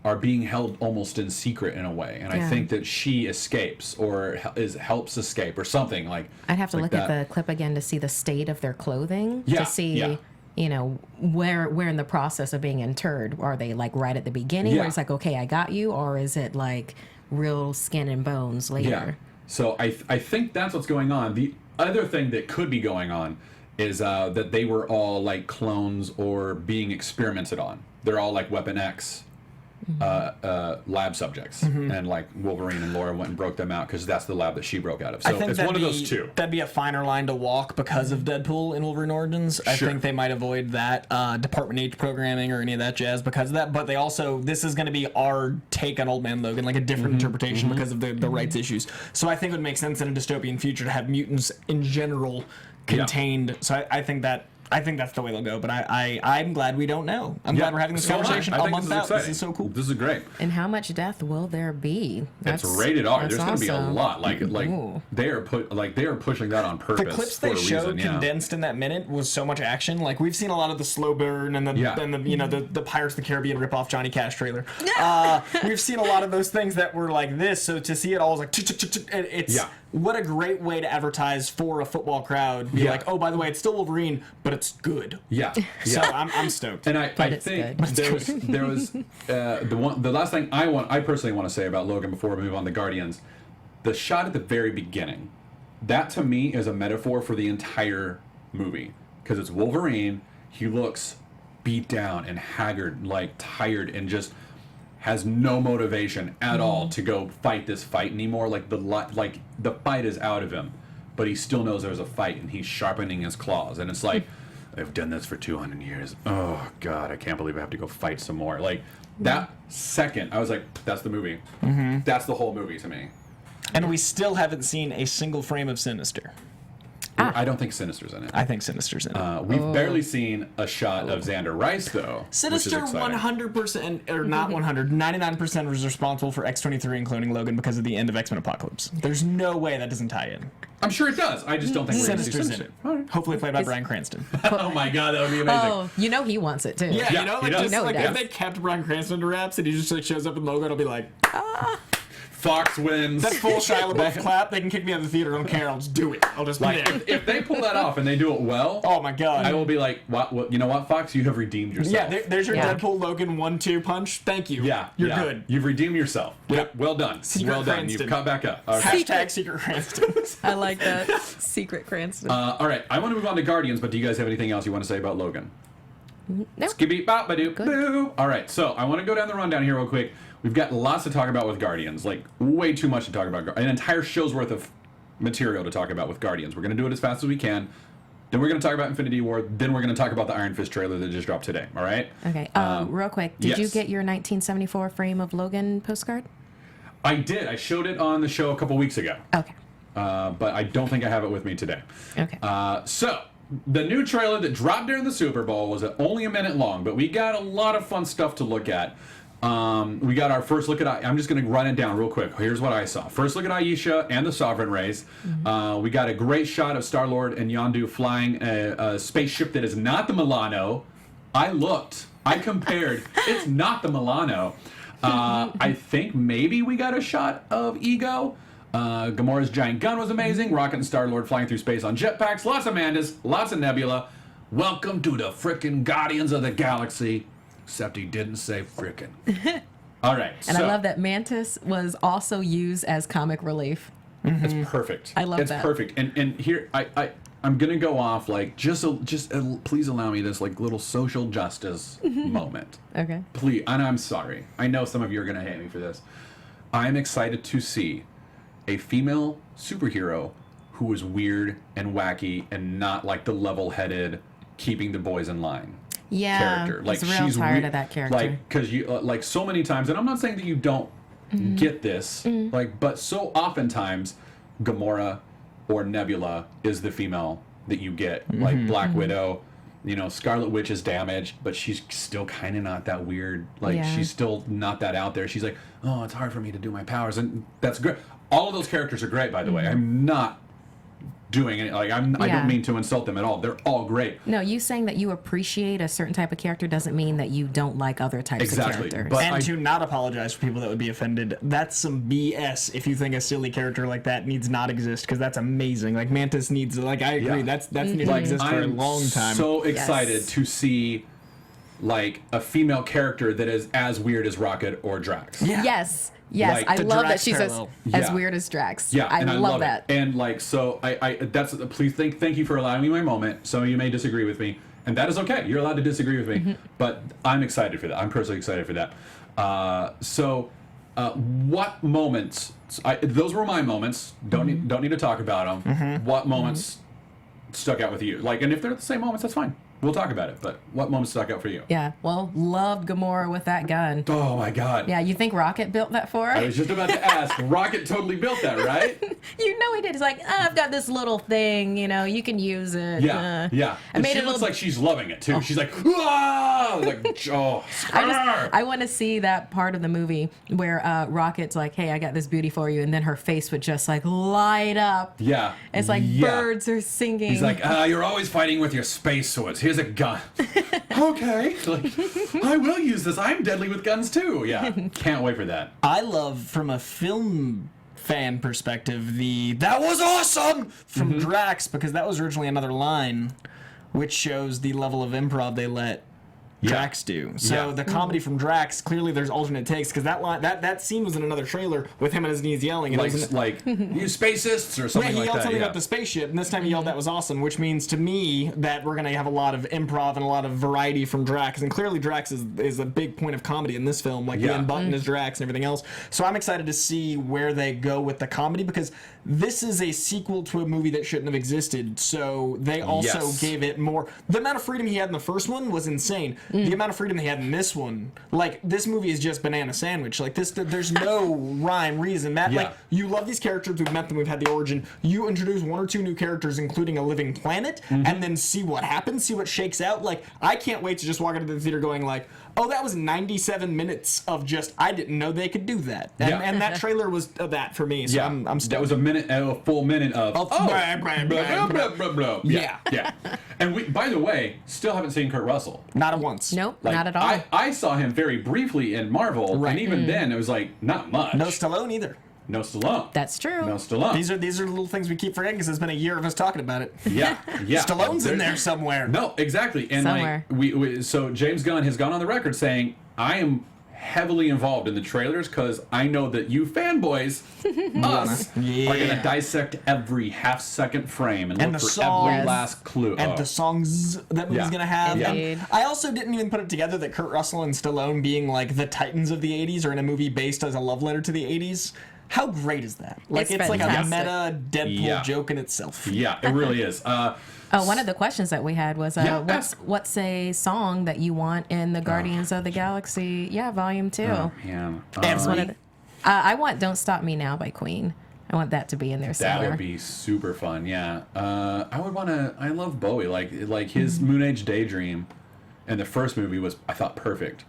are being held almost in secret in a way. And I think that she escapes or helps escape or something like. I'd have to like look at the clip again to see the state of their clothing to see. Where in the process of being interred, are they like right at the beginning where it's like, okay, I got you, or is it like real skin and bones later? Yeah. So I think that's what's going on. The other thing that could be going on is that they were all like clones or being experimented on. They're all like Weapon X lab subjects, and like Wolverine and Laura went and broke them out because that's the lab that she broke out of. So it's one of those two. That'd be a finer line to walk because of Deadpool in Wolverine Origins. I think they might avoid that Department H programming or any of that jazz because of that. But they also, this is going to be our take on Old Man Logan, like a different interpretation because of the rights issues. So I think it would make sense in a dystopian future to have mutants in general contained. Yeah. So I think that's the way they'll go, but I'm glad we don't know. I'm glad we're having this conversation a month out. This is so cool. This is great. And how much death will there be? It's rated R. There's going to be a lot. Like they are pushing that on purpose. The clips they showed condensed in that minute was so much action. Like we've seen a lot of the slow burn and the Pirates of the Caribbean ripoff Johnny Cash trailer. We've seen a lot of those things that were like this. So to see it all was like it's. What a great way to advertise for a football crowd. Be like, oh, by the way, it's still Wolverine, but it's good. Yeah. So I'm stoked. And I think there was the last thing I personally want to say about Logan before we move on to Guardians, the shot at the very beginning, that to me is a metaphor for the entire movie because it's Wolverine. He looks beat down and haggard, like tired, and just has no motivation at all to go fight this fight anymore. Like the fight is out of him, but he still knows there's a fight, and he's sharpening his claws. And it's like, I've done this for 200 years. Oh God, I can't believe I have to go fight some more. Like that second, I was like, that's the movie. That's the whole movie to me. And we still haven't seen a single frame of Sinister. I don't think Sinister's in it. I think Sinister's in it. We've barely seen a shot of Xander Rice, though. Sinister 100%, or not 100, 99% was responsible for X-23 and cloning Logan because of the end of X-Men Apocalypse. There's no way that doesn't tie in. I'm sure it does. I just don't think we're going to see Sinister's in it. Hopefully played by Bryan Cranston. Oh my God, that would be amazing. Oh, you know he wants it too. Yeah, he if they kept Bryan Cranston to wraps and he just like shows up in Logan, I'll be like, Fox wins. That's full Shia LaBeouf clap. They can kick me out of the theater. I don't care. I'll just do it. I'll just be there. If they pull that off and they do it well, oh my God, I will be like, what? You know what, Fox? You have redeemed yourself. Yeah, there's your Deadpool Logan 1-2 punch. Thank you. Yeah, you're good. You've redeemed yourself. Yep. Well done. Well done. Cranston. You've cut back up. Okay. Secret Cranston. I like that. Secret Cranston. All right, I want to move on to Guardians, but do you guys have anything else you want to say about Logan? No. Skibby bop ba doo boo. All right, so I want to go down the rundown here real quick. We've got lots to talk about with Guardians, like way too much to talk about. An entire show's worth of material to talk about with Guardians. We're going to do it as fast as we can. Then we're going to talk about Infinity War. Then we're going to talk about the Iron Fist trailer that just dropped today. All right? Okay. Real quick, did you get your 1974 frame of Logan postcard? I did. I showed it on the show a couple weeks ago. Okay. But I don't think I have it with me today. Okay. So, the new trailer that dropped during the Super Bowl was only a minute long, but we got a lot of fun stuff to look at. We got our first look at... I'm just going to run it down real quick. Here's what I saw. First look at Aisha and the Sovereign Race. We got a great shot of Star-Lord and Yondu flying a spaceship that is not the Milano. I looked. I compared. It's not the Milano. I think maybe we got a shot of Ego. Gamora's giant gun was amazing. Rocket and Star-Lord flying through space on jetpacks. Lots of Mandas. Lots of Nebula. Welcome to the frickin' Guardians of the Galaxy. Except he didn't say frickin'. All right. And I love that Mantis was also used as comic relief. It's perfect. I love that. It's perfect. And here I'm gonna go off like just please allow me this like little social justice moment. Okay. Please, and I'm sorry. I know some of you are gonna hate me for this. I'm excited to see a female superhero who is weird and wacky and not like the level-headed, keeping the boys in line. Character. Like she's tired of that character. Like because you like so many times, and I'm not saying that you don't get this, like, but so oftentimes, Gamora or Nebula is the female that you get. Like Black Widow, you know, Scarlet Witch is damaged, but she's still kind of not that weird. Like she's still not that out there. She's like, oh, it's hard for me to do my powers, and that's great. All of those characters are great, by the way. I'm not doing it like I don't mean to insult them at all. They're all great. No, you saying that you appreciate a certain type of character doesn't mean that you don't like other types of characters. But to not apologize for people that would be offended, that's some BS if you think a silly character like that needs not exist, because that's amazing. Like Mantis needs, like I agree, that's needed to exist for a long time. So excited to see like a female character that is as weird as Rocket or Drax. Yes. Like I love Drax that she's as weird as Drax. Yeah, I love that. And like, so that's please thank you for allowing me my moment. Some of you may disagree with me, and that is okay. You're allowed to disagree with me, but I'm excited for that. I'm personally excited for that. What moments? Those were my moments. Don't need to talk about them. What moments stuck out with you? Like, and if they're the same moments, that's fine. We'll talk about it. But what moments stuck out for you? Yeah, well, loved Gamora with that gun. Oh my God. Yeah, you think Rocket built that for her? I was just about to ask. Rocket totally built that, right? You know he did. It's like, I've got this little thing, you can use it. Yeah. I made she it looks like she's loving it too. She's like, "Whoa!" Like, oh. I want to see that part of the movie where Rocket's like, hey, I got this beauty for you, and then her face would just like light up. Yeah. It's like birds are singing. He's like, you're always fighting with your space swords. Here's a gun. Okay. Like, I will use this. I'm deadly with guns too. Yeah. Can't wait for that. I love, from a film fan perspective, that was awesome from Drax, because that was originally another line, which shows the level of improv they let Drax do. So the comedy from Drax, clearly there's alternate takes, because that scene was in another trailer with him on his knees yelling. And Like you spacists or something he like yelled that. something about the spaceship, and this time he yelled that was awesome, which means to me that we're going to have a lot of improv and a lot of variety from Drax. And clearly Drax is a big point of comedy in this film, like the unbutton is Drax and everything else. So I'm excited to see where they go with the comedy, because this is a sequel to a movie that shouldn't have existed. So they also gave it more. The amount of freedom he had in the first one was insane. The amount of freedom they had in this one, like, this movie is just banana sandwich. Like, there's no rhyme, reason. Matt, like, you love these characters, we've met them, we've had the origin. You introduce one or two new characters, including a living planet, and then see what happens, see what shakes out. Like, I can't wait to just walk into the theater going like, oh, that was 97 minutes of just, I didn't know they could do that. And that trailer was that for me. So I'm stoked. That was a full minute of blah, blah, blah, blah, blah, blah. Yeah. And we, by the way, still haven't seen Kurt Russell. Not once. Nope, Like, not at all. I saw him very briefly in Marvel, and even then it was like not much. No Stallone either. No Stallone. That's true. No Stallone. These are little things we keep forgetting, because it's been a year of us talking about it. Yeah. Stallone's in there somewhere. No, exactly. And Somewhere. like so James Gunn has gone on the record saying, I am heavily involved in the trailers because I know that you fanboys, us, are going to dissect every half-second frame and look for every last clue. And the songs that movie's going to have. Indeed. And I also didn't even put it together that Kurt Russell and Stallone being like the titans of the 80s are in a movie based as a love letter to the 80s. How great is that? Like, it's like a meta Deadpool joke in itself. Yeah, it really is. One of the questions that we had was, what's a song that you want in the Guardians of the Galaxy? Yeah, Volume 2. Oh, man. I want "Don't Stop Me Now" by Queen. I want that to be in there somewhere. That would be super fun. Yeah. I would want to. I love Bowie. Like his Moon Age Daydream, in the first movie was, I thought, perfect.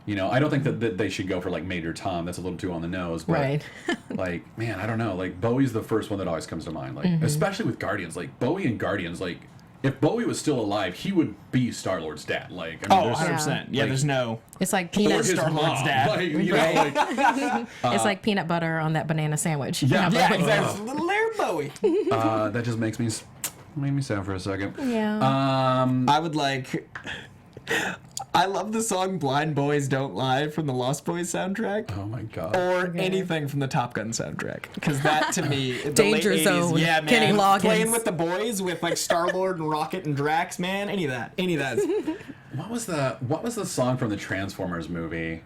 I don't think that they should go for like Major Tom. That's a little too on the nose. But right. like, man, I don't know. Like, Bowie's the first one that always comes to mind. Like, especially with Guardians. Like, Bowie and Guardians. Like, if Bowie was still alive, he would be Star-Lord's dad. Like, I mean, 100%. Yeah, there's no. It's like peanut. Star-Lord's dad. Like, it's like peanut butter on that banana sandwich. Yeah, exactly. Little Larry Bowie. That just made me sad for a second. Yeah. I would like. I love the song "Blind Boys Don't Lie" from the Lost Boys soundtrack. Oh my god! Or anything from the Top Gun soundtrack, because that to me, the Danger late 80s, Zone. yeah, man, Kenny Loggins. playing with the boys with like Star-Lord and Rocket and Drax, man, any of that. What was the song from the Transformers movie?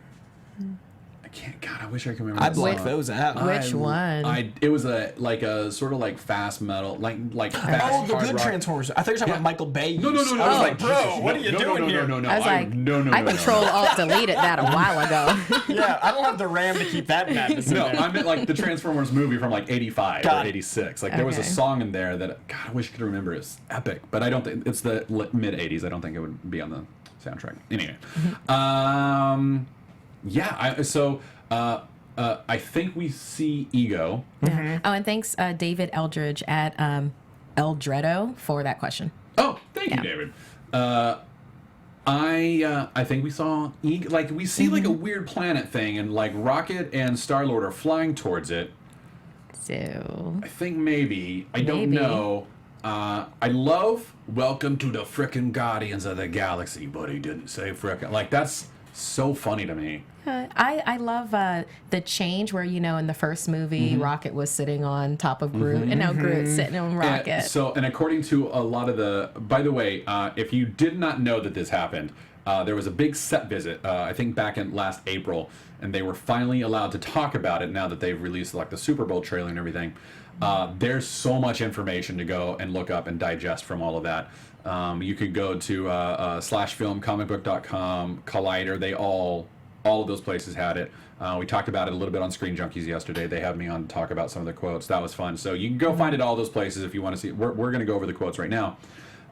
God, I wish I could remember. I blanked those out. Which one? It was a sort of like fast metal, like fast Oh, the hard good rock. Transformers. I thought you were talking about Michael Bay. No. I was like, bro, Jesus, what are you doing here? No. I was like, I control alt deleted that a while ago. Yeah, I don't have the RAM to keep that madness in No, there. I meant like the Transformers movie from like 85 Got or it. 86. Like there was a Okay. song in there that, God, I wish I could remember. It's epic, but I don't think it's the mid 80s. I don't think it would be on the soundtrack. Anyway, I think we see Ego. Oh, and thanks, David Eldridge at Eldreddo for that question. Oh, thank you, David. I think we saw Ego. Like we see like a weird planet thing, and like Rocket and Star-Lord are flying towards it. So I think maybe. I don't Maybe. know. I love "Welcome to the frickin' Guardians of the Galaxy," but he didn't say frickin'. Like that's so funny to me. I love the change where, in the first movie, Rocket was sitting on top of Groot, and now Groot's sitting on Rocket. And according to a lot of by the way, if you did not know that this happened, there was a big set visit, I think back in last April, and they were finally allowed to talk about it now that they've released like the Super Bowl trailer and everything. There's so much information to go and look up and digest from all of that. You could go to /film, comicbook.com, Collider. All of those places had it. We talked about it a little bit on Screen Junkies yesterday. They had me on to talk about some of the quotes. That was fun. So you can go find it all those places if you want to see. We're going to go over the quotes right now.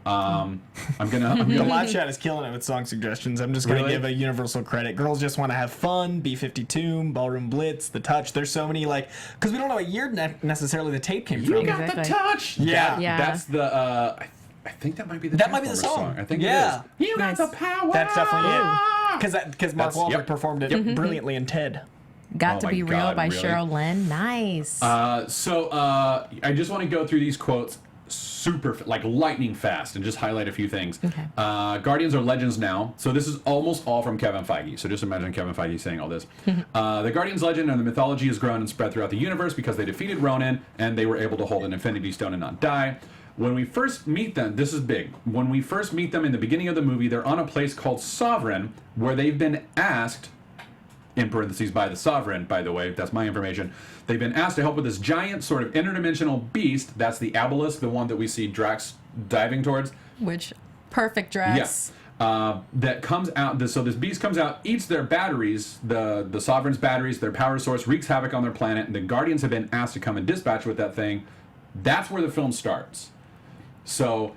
I'm gonna The live chat is killing it with song suggestions. I'm just gonna Really? give a universal credit. Girls Just Want to Have Fun, B-52, Ballroom Blitz, The Touch. There's so many, like, because we don't know what year necessarily the tape came from. You got the Exactly. touch. Yeah. Yeah. That's the. I think that might be the. That might be the Transformers song. I think Yeah. it is. You Nice. got the power. That's definitely it. Because Mark That's- Wahlberg yep. performed it brilliantly in Ted. Got Oh to my Be Real God, by really? Cheryl Lynn. Nice. So I just want to go through these quotes super like lightning fast and just highlight a few things. Okay. Guardians are legends now. So this is almost all from Kevin Feige. So just imagine Kevin Feige saying all this. The Guardians legend and the mythology has grown and spread throughout the universe because they defeated Ronan and they were able to hold an Infinity Stone and not die. When we first meet them, this is big. When we first meet them in the beginning of the movie, they're on a place called Sovereign where they've been asked, in parentheses by the Sovereign, by the way, that's my information. They've been asked to help with this giant sort of interdimensional beast. That's the Obelisk, the one that we see Drax diving towards. Which, perfect dress. Yes. That comes out. So this beast comes out, eats their batteries, the Sovereign's batteries, their power source, wreaks havoc on their planet, and the Guardians have been asked to come and dispatch with that thing. That's where the film starts. So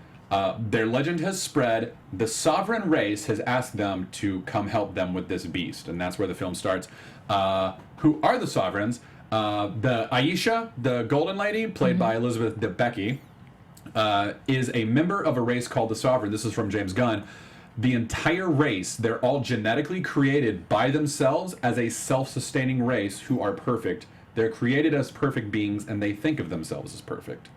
their legend has spread. The Sovereign race has asked them to come help them with this beast, and that's where the film starts. Who are the Sovereigns? The Aisha, the Golden Lady, played by Elizabeth Debicki, is a member of a race called the Sovereign. This is from James Gunn. The entire race, they're all genetically created by themselves as a self-sustaining race who are perfect. They're created as perfect beings, and they think of themselves as perfect.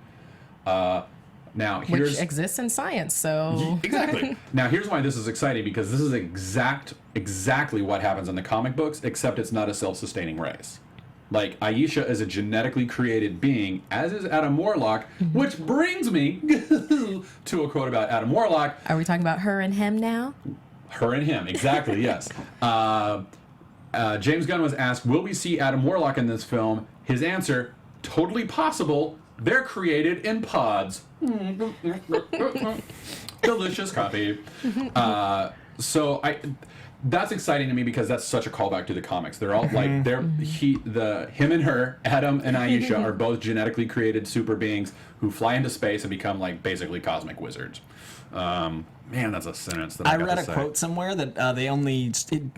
Now, here's Which exists in science, so... exactly. Now, here's why this is exciting, because this is exactly what happens in the comic books, except it's not a self-sustaining race. Like, Aisha is a genetically created being, as is Adam Warlock, which brings me to a quote about Adam Warlock. Are we talking about her and him now? Her and him, exactly, yes. James Gunn was asked, will we see Adam Warlock in this film? His answer, totally possible. They're created in pods. Delicious coffee. That's exciting to me because that's such a callback to the comics. They're all like him and her, Adam and Aisha, are both genetically created super beings who fly into space and become like basically cosmic wizards. Man, that's a sentence that I got read to a say. quote somewhere that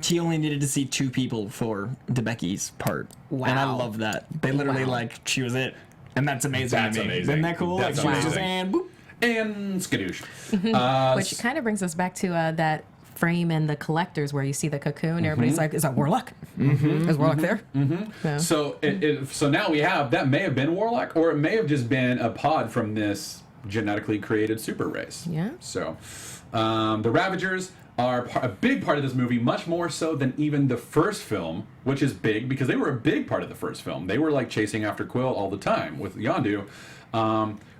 she only needed to see 2 people for Debicki's part. Wow. And I love that. They literally she was it. And that's amazing That's to me. amazing. Isn't that cool? That's like, she was just, amazing. and boop. And skadoosh. Which kind of brings us back to that frame in The Collectors where you see the cocoon. Everybody's like, is that Warlock? Is Warlock there? So so now we have, that may have been Warlock, or it may have just been a pod from this genetically created super race. Yeah. So the Ravagers are a big part of this movie, much more so than even the first film, which is big because they were a big part of the first film. They were like chasing after Quill all the time with Yondu.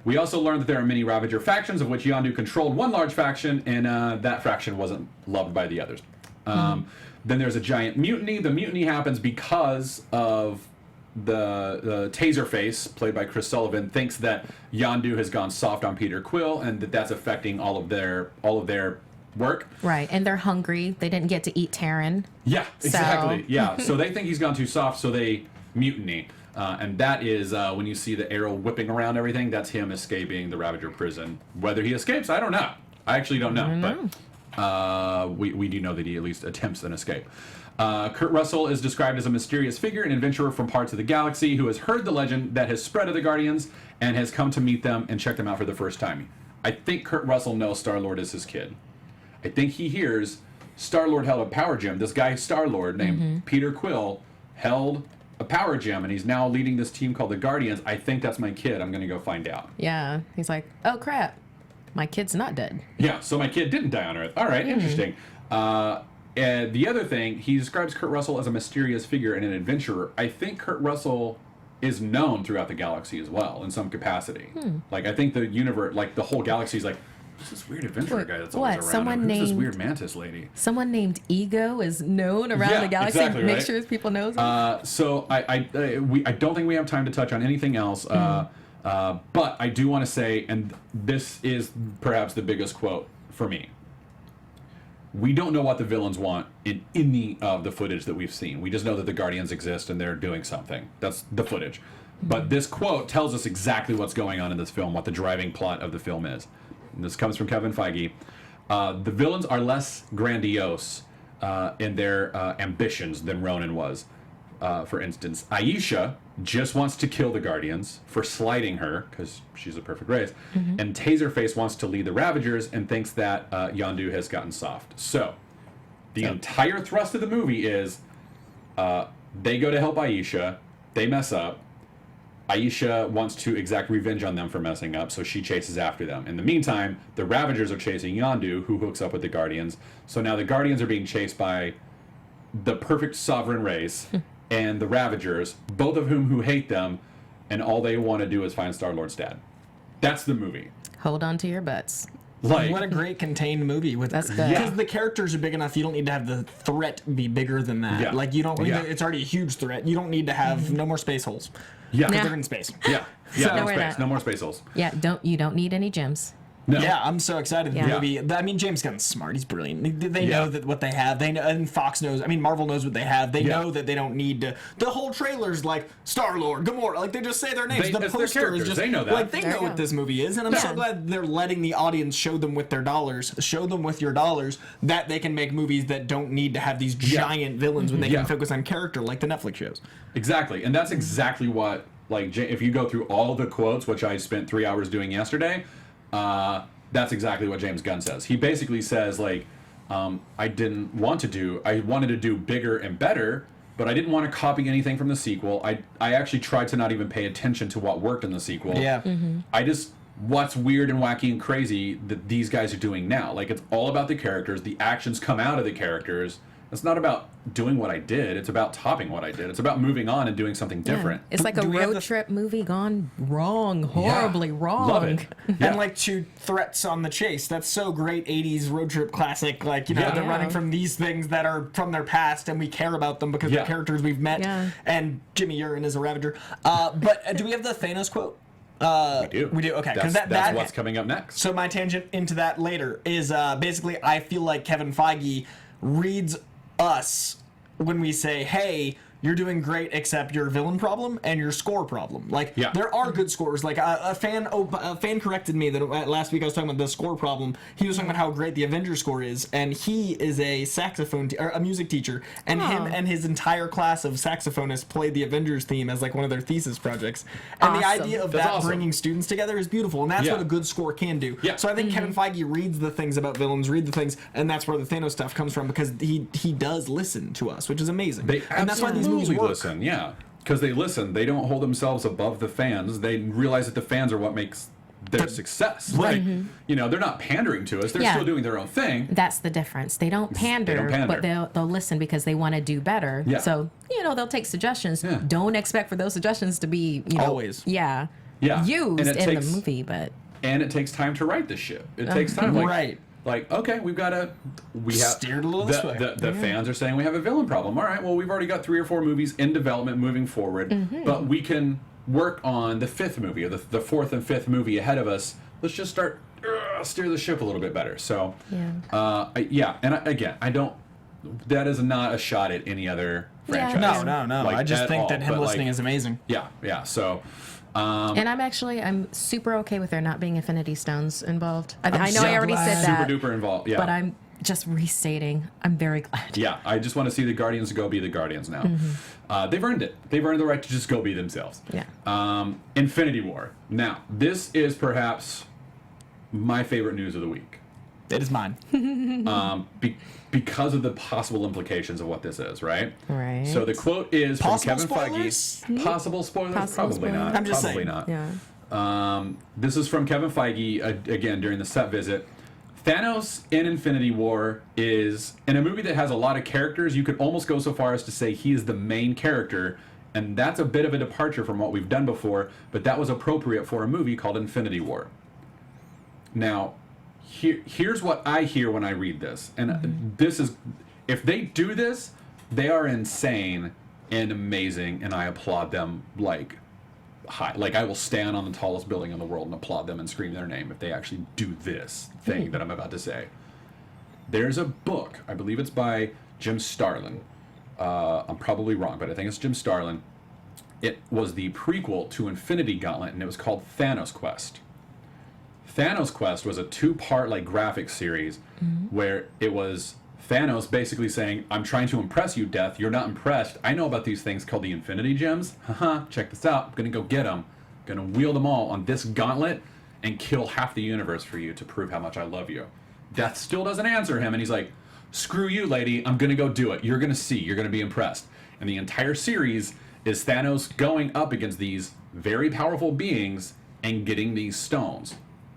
We also learned that there are many Ravager factions, of which Yondu controlled one large faction, and that faction wasn't loved by the others. Then there's a giant mutiny. The mutiny happens because of the Taserface, played by Chris Sullivan, thinks that Yondu has gone soft on Peter Quill, and that's affecting all of their work. Right, and they're hungry. They didn't get to eat Terran. Yeah, exactly. So- Yeah, so they think he's gone too soft, so they mutiny. And that is when you see the arrow whipping around everything, that's him escaping the Ravager prison. Whether he escapes, I don't know. I actually don't know. But we do know that he at least attempts an escape. Kurt Russell is described as a mysterious figure, an adventurer from parts of the galaxy who has heard the legend that has spread of the Guardians and has come to meet them and check them out for the first time. I think Kurt Russell knows Star-Lord is his kid. I think he hears Star-Lord held a power gem. This guy Star-Lord named Peter Quill held a power gem, and he's now leading this team called the Guardians. I think that's my kid. I'm going to go find out. Yeah, he's like, oh crap, my kid's not dead. Yeah, so my kid didn't die on Earth. All right, interesting. And the other thing, he describes Kurt Russell as a mysterious figure and an adventurer. I think Kurt Russell is known throughout the galaxy as well in some capacity. Like, I think the universe, like the whole galaxy is like, Who's this weird adventurer guy that's what? always around? Someone Who's this named- weird mantis lady? Someone named Ego is known around Yeah, the galaxy. exactly, Make right? sure people know him. So I don't think we have time to touch on anything else. But I do want to say, and this is perhaps the biggest quote for me. We don't know what the villains want in any of the footage that we've seen. We just know that the Guardians exist and they're doing something. That's the footage. But this quote tells us exactly what's going on in this film, what the driving plot of the film is. And this comes from Kevin Feige. The villains are less grandiose in their ambitions than Ronan was. For instance, Aisha just wants to kill the Guardians for slighting her, because she's a perfect race, and Taserface wants to lead the Ravagers and thinks that Yondu has gotten soft. So, the entire thrust of the movie is they go to help Aisha, they mess up, Aisha wants to exact revenge on them for messing up, so she chases after them. In the meantime, the Ravagers are chasing Yondu, who hooks up with the Guardians. So now the Guardians are being chased by the perfect sovereign race and the Ravagers, both of who hate them, and all they want to do is find Star-Lord's dad. That's the movie. Hold on to your butts. Like, What a great contained movie with That's good. because the characters are big enough. You don't need to have the threat be bigger than that. Yeah. Like you don't. Yeah. It's already a huge threat. You don't need to have no more space holes. yeah, Yeah. They're in space. yeah, So- no Nowhere space, that- no more space holes. Yeah, you don't need any gems. No. Yeah, I'm so excited. Yeah. The movie. I mean, James Gunn's smart. He's brilliant. They Yeah. know that what they have. They know, and Fox knows. I mean, Marvel knows what they have. They Yeah. know that they don't need to. The whole trailer's like Star-Lord, Gamora. Like they just say their names. They- the it's their poster is characters. just They know that. like they There know you what go. this movie is, and I'm so Yeah. glad they're letting the audience show them with their dollars. Show them with your dollars that they can make movies that don't need to have these giant villains when they Yeah. can focus on character, like the Netflix shows. Exactly, and that's exactly what, like, if you go through all the quotes, which I spent 3 hours doing yesterday, that's exactly what James Gunn says. He basically says, like, I wanted to do bigger and better, but I didn't want to copy anything from the sequel. I actually tried to not even pay attention to what worked in the sequel. Yeah. What's weird and wacky and crazy that these guys are doing now. Like, it's all about the characters. The actions come out of the characters. It's not about doing what I did. It's about topping what I did. It's about moving on and doing something different. It's like a Do we have road the- trip movie gone wrong, horribly wrong. Love it. Yeah. And like two threats on the chase. That's so great 80s road trip classic. Like, you know, Yeah. they're Yeah. running from these things that are from their past and we care about them because Yeah. they're characters we've met. Yeah. And Jimmy Urine is a Ravager. But do we have the Thanos quote? We do. We do, okay. 'Cause That's that- what's coming up next. So my tangent into that later is basically I feel like Kevin Feige reads us when we say, hey, you're doing great except your villain problem and your score problem. Like, Yeah. there are good scores. Like, a fan corrected me that last week I was talking about the score problem. He was talking about how great the Avengers score is, and he is a or a music teacher, and him and his entire class of saxophonists played the Avengers theme as like one of their thesis projects. And the Awesome. idea of That's that awesome. bringing students together is beautiful, and that's Yeah. what a good score can do. Yeah. So I think Kevin Feige reads the things about villains, read the things, and that's where the Thanos stuff comes from because he does listen to us, which is amazing. And that's why these movies absolutely work. listen, yeah. Because they listen. They don't hold themselves above the fans. They realize that the fans are what makes their success. Right. Like, you know, they're not pandering to us. They're Yeah. still doing their own thing. That's the difference. They don't pander, but they'll listen because they want to do better. Yeah. So, you know, they'll take suggestions. Yeah. Don't expect for those suggestions to be, you know, Always. Yeah. used And it in takes- the movie, but And it takes time to write this shit. It takes time. Like, Right. Like, okay, we have Steered a little this way. The fans are saying we have a villain problem. All right, well, we've already got 3 or 4 movies in development moving forward, but we can work on the 5th movie or the 4th and 5th movie ahead of us. Let's just start steer the ship a little bit better. So, again, I don't. That is not a shot at any other franchise. No. Like, I just at think all, that him but, listening like, is amazing. Yeah. So. and I'm super okay with there not being Infinity Stones involved. I know I already said that, Super duper involved. Yeah. but I'm just restating. I'm very glad. Yeah, I just want to see the Guardians go be the Guardians now. They've earned it. They've earned the right to just go be themselves. Yeah. Infinity War. Now, this is perhaps my favorite news of the week. It is mine. Because of the possible implications of what this is, right? Right. So the quote is from Possible Kevin spoilers? Feige. Possible spoilers? Possible Probably spoilers. not. I'm just Probably saying. not. Yeah. This is from Kevin Feige, again, during the set visit. Thanos in Infinity War is, in a movie that has a lot of characters, you could almost go so far as to say he is the main character, and that's a bit of a departure from what we've done before, but that was appropriate for a movie called Infinity War. Now, here's what I hear when I read this, and this is, if they do this, they are insane and amazing, and I applaud them like high. Like, I will stand on the tallest building in the world and applaud them and scream their name if they actually do this thing that I'm about to say. There's a book, I believe it's by Jim Starlin. I'm probably wrong, but I think it's Jim Starlin. It was the prequel to Infinity Gauntlet, and it was called Thanos Quest. Thanos Quest was a 2-part like graphic series where it was Thanos basically saying, I'm trying to impress you, Death. You're not impressed. I know about these things called the Infinity Gems. Haha, check this out. I'm going to go get them. I'm going to wield them all on this gauntlet and kill half the universe for you to prove how much I love you. Death still doesn't answer him, and he's like, screw you, lady. I'm going to go do it. You're going to see. You're going to be impressed. And the entire series is Thanos going up against these very powerful beings and getting these stones,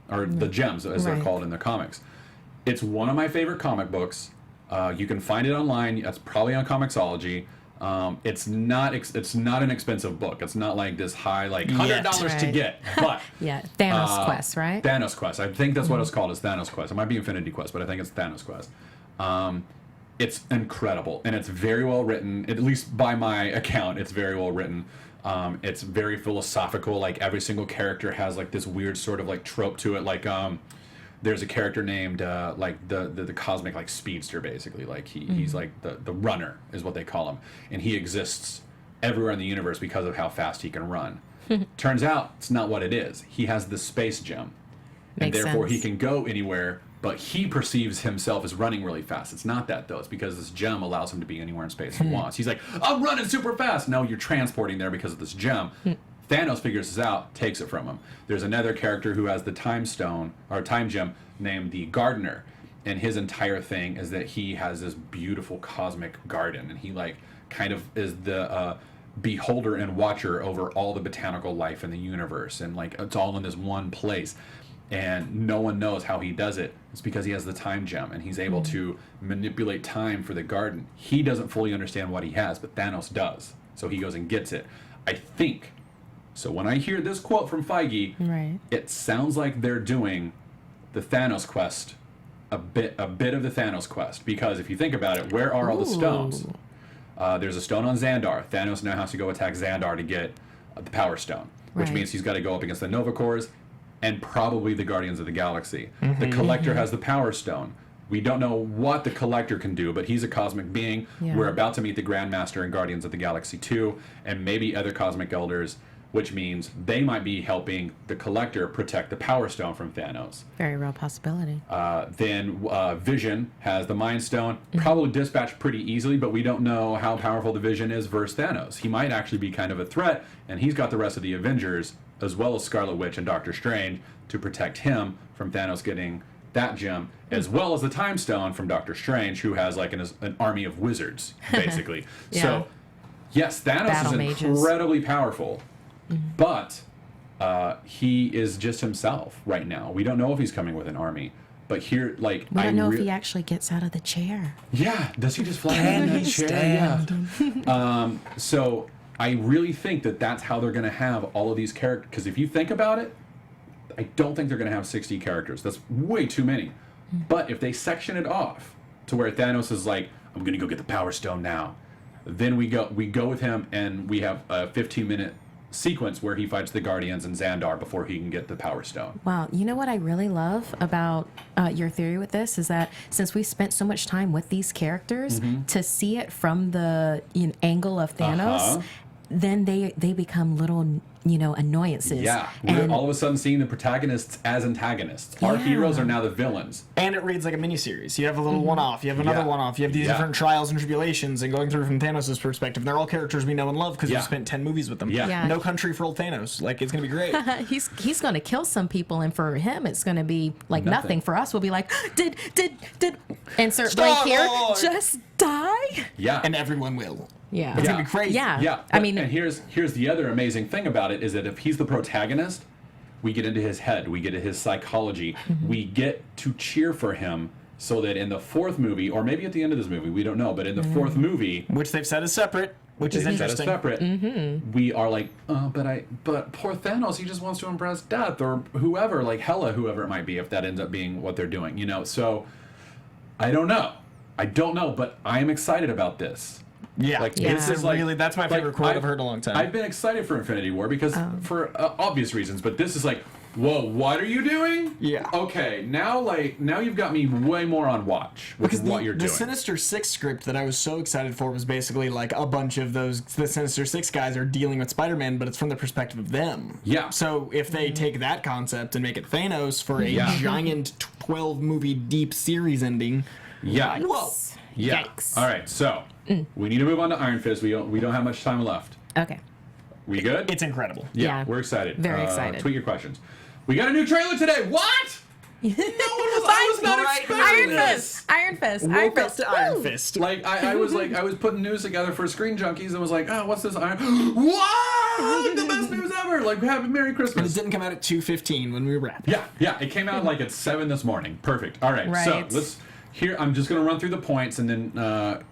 or the gems, as they're called in the comics. It's one of my favorite comic books. You can find it online. It's probably on Comixology. It's not an expensive book. It's not like this high, like $100 to get. But Thanos Quest, right? Thanos Quest. I think that's what it's called. Is Thanos Quest. It might be Infinity Quest, but I think it's Thanos Quest. It's incredible, and it's very well written. At least by my account, it's very well written. It's very philosophical. Like, every single character has like this weird sort of like trope to it. Like, there's a character named like the cosmic like speedster, basically. Like he's like the runner is what they call him, and he exists everywhere in the universe because of how fast he can run. Turns out it's not what it is. He has the space gem, and therefore he can go anywhere. But he perceives himself as running really fast. It's not that, though. It's because this gem allows him to be anywhere in space he wants. He's like, I'm running super fast. No, you're transporting there because of this gem. Thanos figures this out, takes it from him. There's another character who has the time stone, or time gem, named the Gardener. And his entire thing is that he has this beautiful cosmic garden. And he, like, kind of is the beholder and watcher over all the botanical life in the universe. And, like, it's all in this one place. And no one knows how he does it. It's because he has the time gem, and he's able to manipulate time for the garden. He doesn't fully understand what he has, but Thanos does. So he goes and gets it. I think. So when I hear this quote from Feige, it sounds like they're doing the Thanos Quest, a bit of the Thanos Quest. Because if you think about it, where are all the stones? There's a stone on Xandar. Thanos now has to go attack Xandar to get the Power Stone, which means he's got to go up against the Nova Corps and probably the Guardians of the Galaxy. The Collector has the Power Stone. We don't know what the Collector can do, but he's a cosmic being. We're about to meet the Grandmaster in Guardians of the Galaxy 2, and maybe other cosmic elders, which means they might be helping the Collector protect the Power Stone from Thanos. Very real possibility. Then Vision has the Mind Stone, probably dispatched pretty easily, but we don't know how powerful the Vision is versus Thanos. He might actually be kind of a threat, and he's got the rest of the Avengers, as well as Scarlet Witch and Doctor Strange, to protect him from Thanos getting that gem, as well as the Time Stone from Doctor Strange, who has like an army of wizards, basically. So, yes, Thanos is incredibly powerful, but he is just himself right now. We don't know if he's coming with an army. But here, like, we don't know if he actually gets out of the chair. Yeah, does he just fly out of the chair? Yeah. So I really think that that's how they're going to have all of these characters. Because if you think about it, I don't think they're going to have 60 characters. That's way too many. But if they section it off to where Thanos is like, I'm going to go get the Power Stone now, then we go with him, and we have a 15-minute sequence where he fights the Guardians and Xandar before he can get the Power Stone. Wow, you know what I really love about your theory with this is that since we spent so much time with these characters, to see it from the angle of Thanos, then they become little annoyances. Yeah, we're all of a sudden seeing the protagonists as antagonists. Our heroes are now the villains. And it reads like a miniseries. You have a little one-off, you have another one-off, you have these different trials and tribulations, and going through from Thanos' perspective. They're all characters we know and love because we've spent 10 movies with them. No country for old Thanos. Like, it's going to be great. He's going to kill some people, and for him, it's going to be like nothing. For us, we'll be like, did insert blank here just die? Yeah. And everyone will. Yeah. It's going to be crazy. Yeah. I mean, and here's the other amazing thing about it is that if he's the protagonist, we get into his head, we get into his psychology, we get to cheer for him, so that in the fourth movie, or maybe at the end of this movie, we don't know, but in the fourth movie, which they've said is separate, Which is interesting. Separate. We are like, but poor Thanos, he just wants to impress Death or whoever, like Hela, whoever it might be, if that ends up being what they're doing, you know. So I don't know, but I am excited about this. Yeah, like this is like, really that's my favorite quote I've heard in a long time. I've been excited for Infinity War because for obvious reasons, but this is like, whoa, what are you doing? Yeah. Okay, now you've got me way more on watch with what you're doing. The Sinister Six script that I was so excited for was basically like a bunch of the Sinister Six guys are dealing with Spider-Man, but it's from the perspective of them. Yeah. So if they take that concept and make it Thanos for a giant 12-movie deep series ending, whoa. Yeah. Yikes. All right, so we need to move on to Iron Fist. We don't have much time left. Okay. We good? It's incredible. Yeah. We're excited. Very excited. Tweet your questions. We got a new trailer today. What? I was not expecting this. Iron Fist. Woke up to Iron Fist. Like I was putting news together for Screen Junkies and was like, oh, what's this Iron? Wow, the best news ever! Like, happy Merry Christmas. And it didn't come out at 2:15 when we wrapped. Yeah. It came out like at 7 this morning. Perfect. All right. So let's. Here, I'm just going to run through the points and then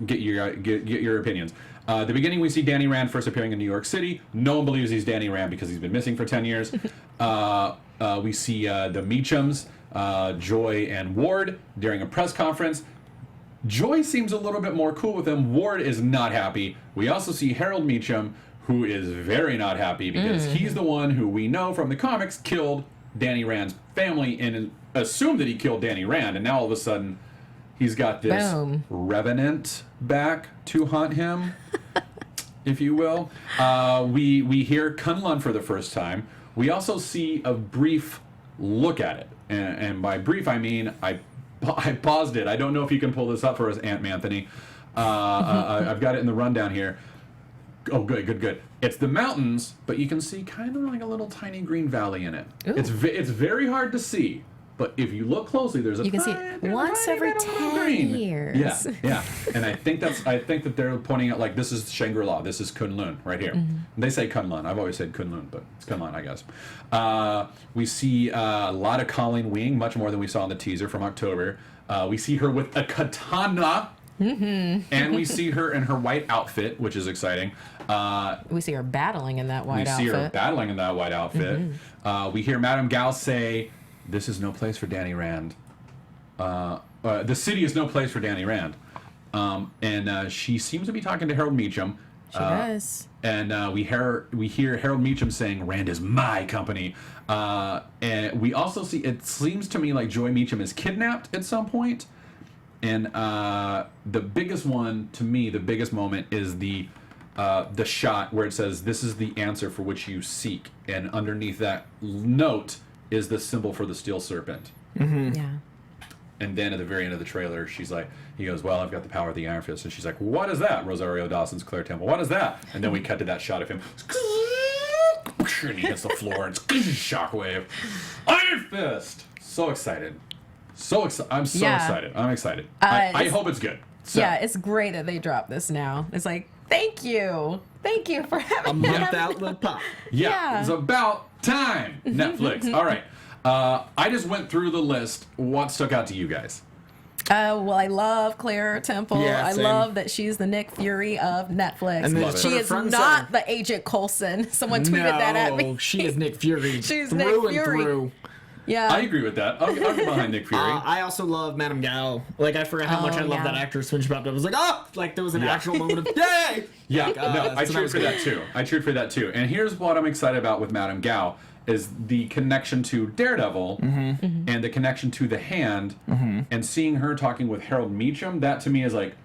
get your opinions. At the beginning, we see Danny Rand first appearing in New York City. No one believes he's Danny Rand because he's been missing for 10 years. We see the Meachums, Joy and Ward, during a press conference. Joy seems a little bit more cool with him. Ward is not happy. We also see Harold Meachum, who is very not happy because he's the one who we know from the comics killed Danny Rand's family and assumed that he killed Danny Rand. And now all of a sudden, he's got this revenant back to hunt him, if you will. We hear Kunlun for the first time. We also see a brief look at it. And by brief, I mean I paused it. I don't know if you can pull this up for us, Aunt Manthony. I've got it in the rundown here. Oh, good. It's the mountains, but you can see kind of like a little tiny green valley in it. Ooh. It's very hard to see. But if you look closely, there's a you can see once every 10 years. Yeah. And I think that they're pointing out like this is Shangri-La, this is Kunlun right here. They say Kunlun. I've always said Kunlun, but it's Kunlun, I guess. We see a lot of Colleen Wing, much more than we saw in the teaser from October. We see her with a katana. And we see her in her white outfit, which is exciting. We see her battling in that white outfit. We hear Madame Gao say, "This is no place for Danny Rand. The city is no place for Danny Rand." And she seems to be talking to Harold Meachum. She does. And we hear Harold Meachum saying, "Rand is my company." And we also see, it seems to me like Joy Meachum is kidnapped at some point. And the biggest one, to me, the biggest moment is the shot where it says, "This is the answer for which you seek." And underneath that note is the symbol for the steel serpent. Yeah. And then at the very end of the trailer, he goes, "Well, I've got the power of the Iron Fist." And she's like, "What is that?" Rosario Dawson's Claire Temple. "What is that?" And then we cut to that shot of him. And he hits the floor and shockwave. Iron Fist! So excited. I'm so excited. I'm excited. I hope it's good. So. Yeah, it's great that they dropped this now. It's like, thank you for having a month out the pop. Yeah, it's about time. Netflix. All right. I just went through the list. What stuck out to you guys? Well, I love Claire Temple. Yeah, I love that she's the Nick Fury of Netflix. And she is not the Agent Coulson. Someone tweeted that at me. She is Nick Fury. She's through Nick and Fury. Through. Yeah, I agree with that. I'll get behind Nick Fury. I also love Madame Gao. Like, I forgot how much I love that actress when she popped up. I was like, oh! Like, there was an actual moment of, yay! Yeah, I cheered for that too. And here's what I'm excited about with Madame Gao is the connection to Daredevil and the connection to the Hand and seeing her talking with Harold Meachum. That to me is like,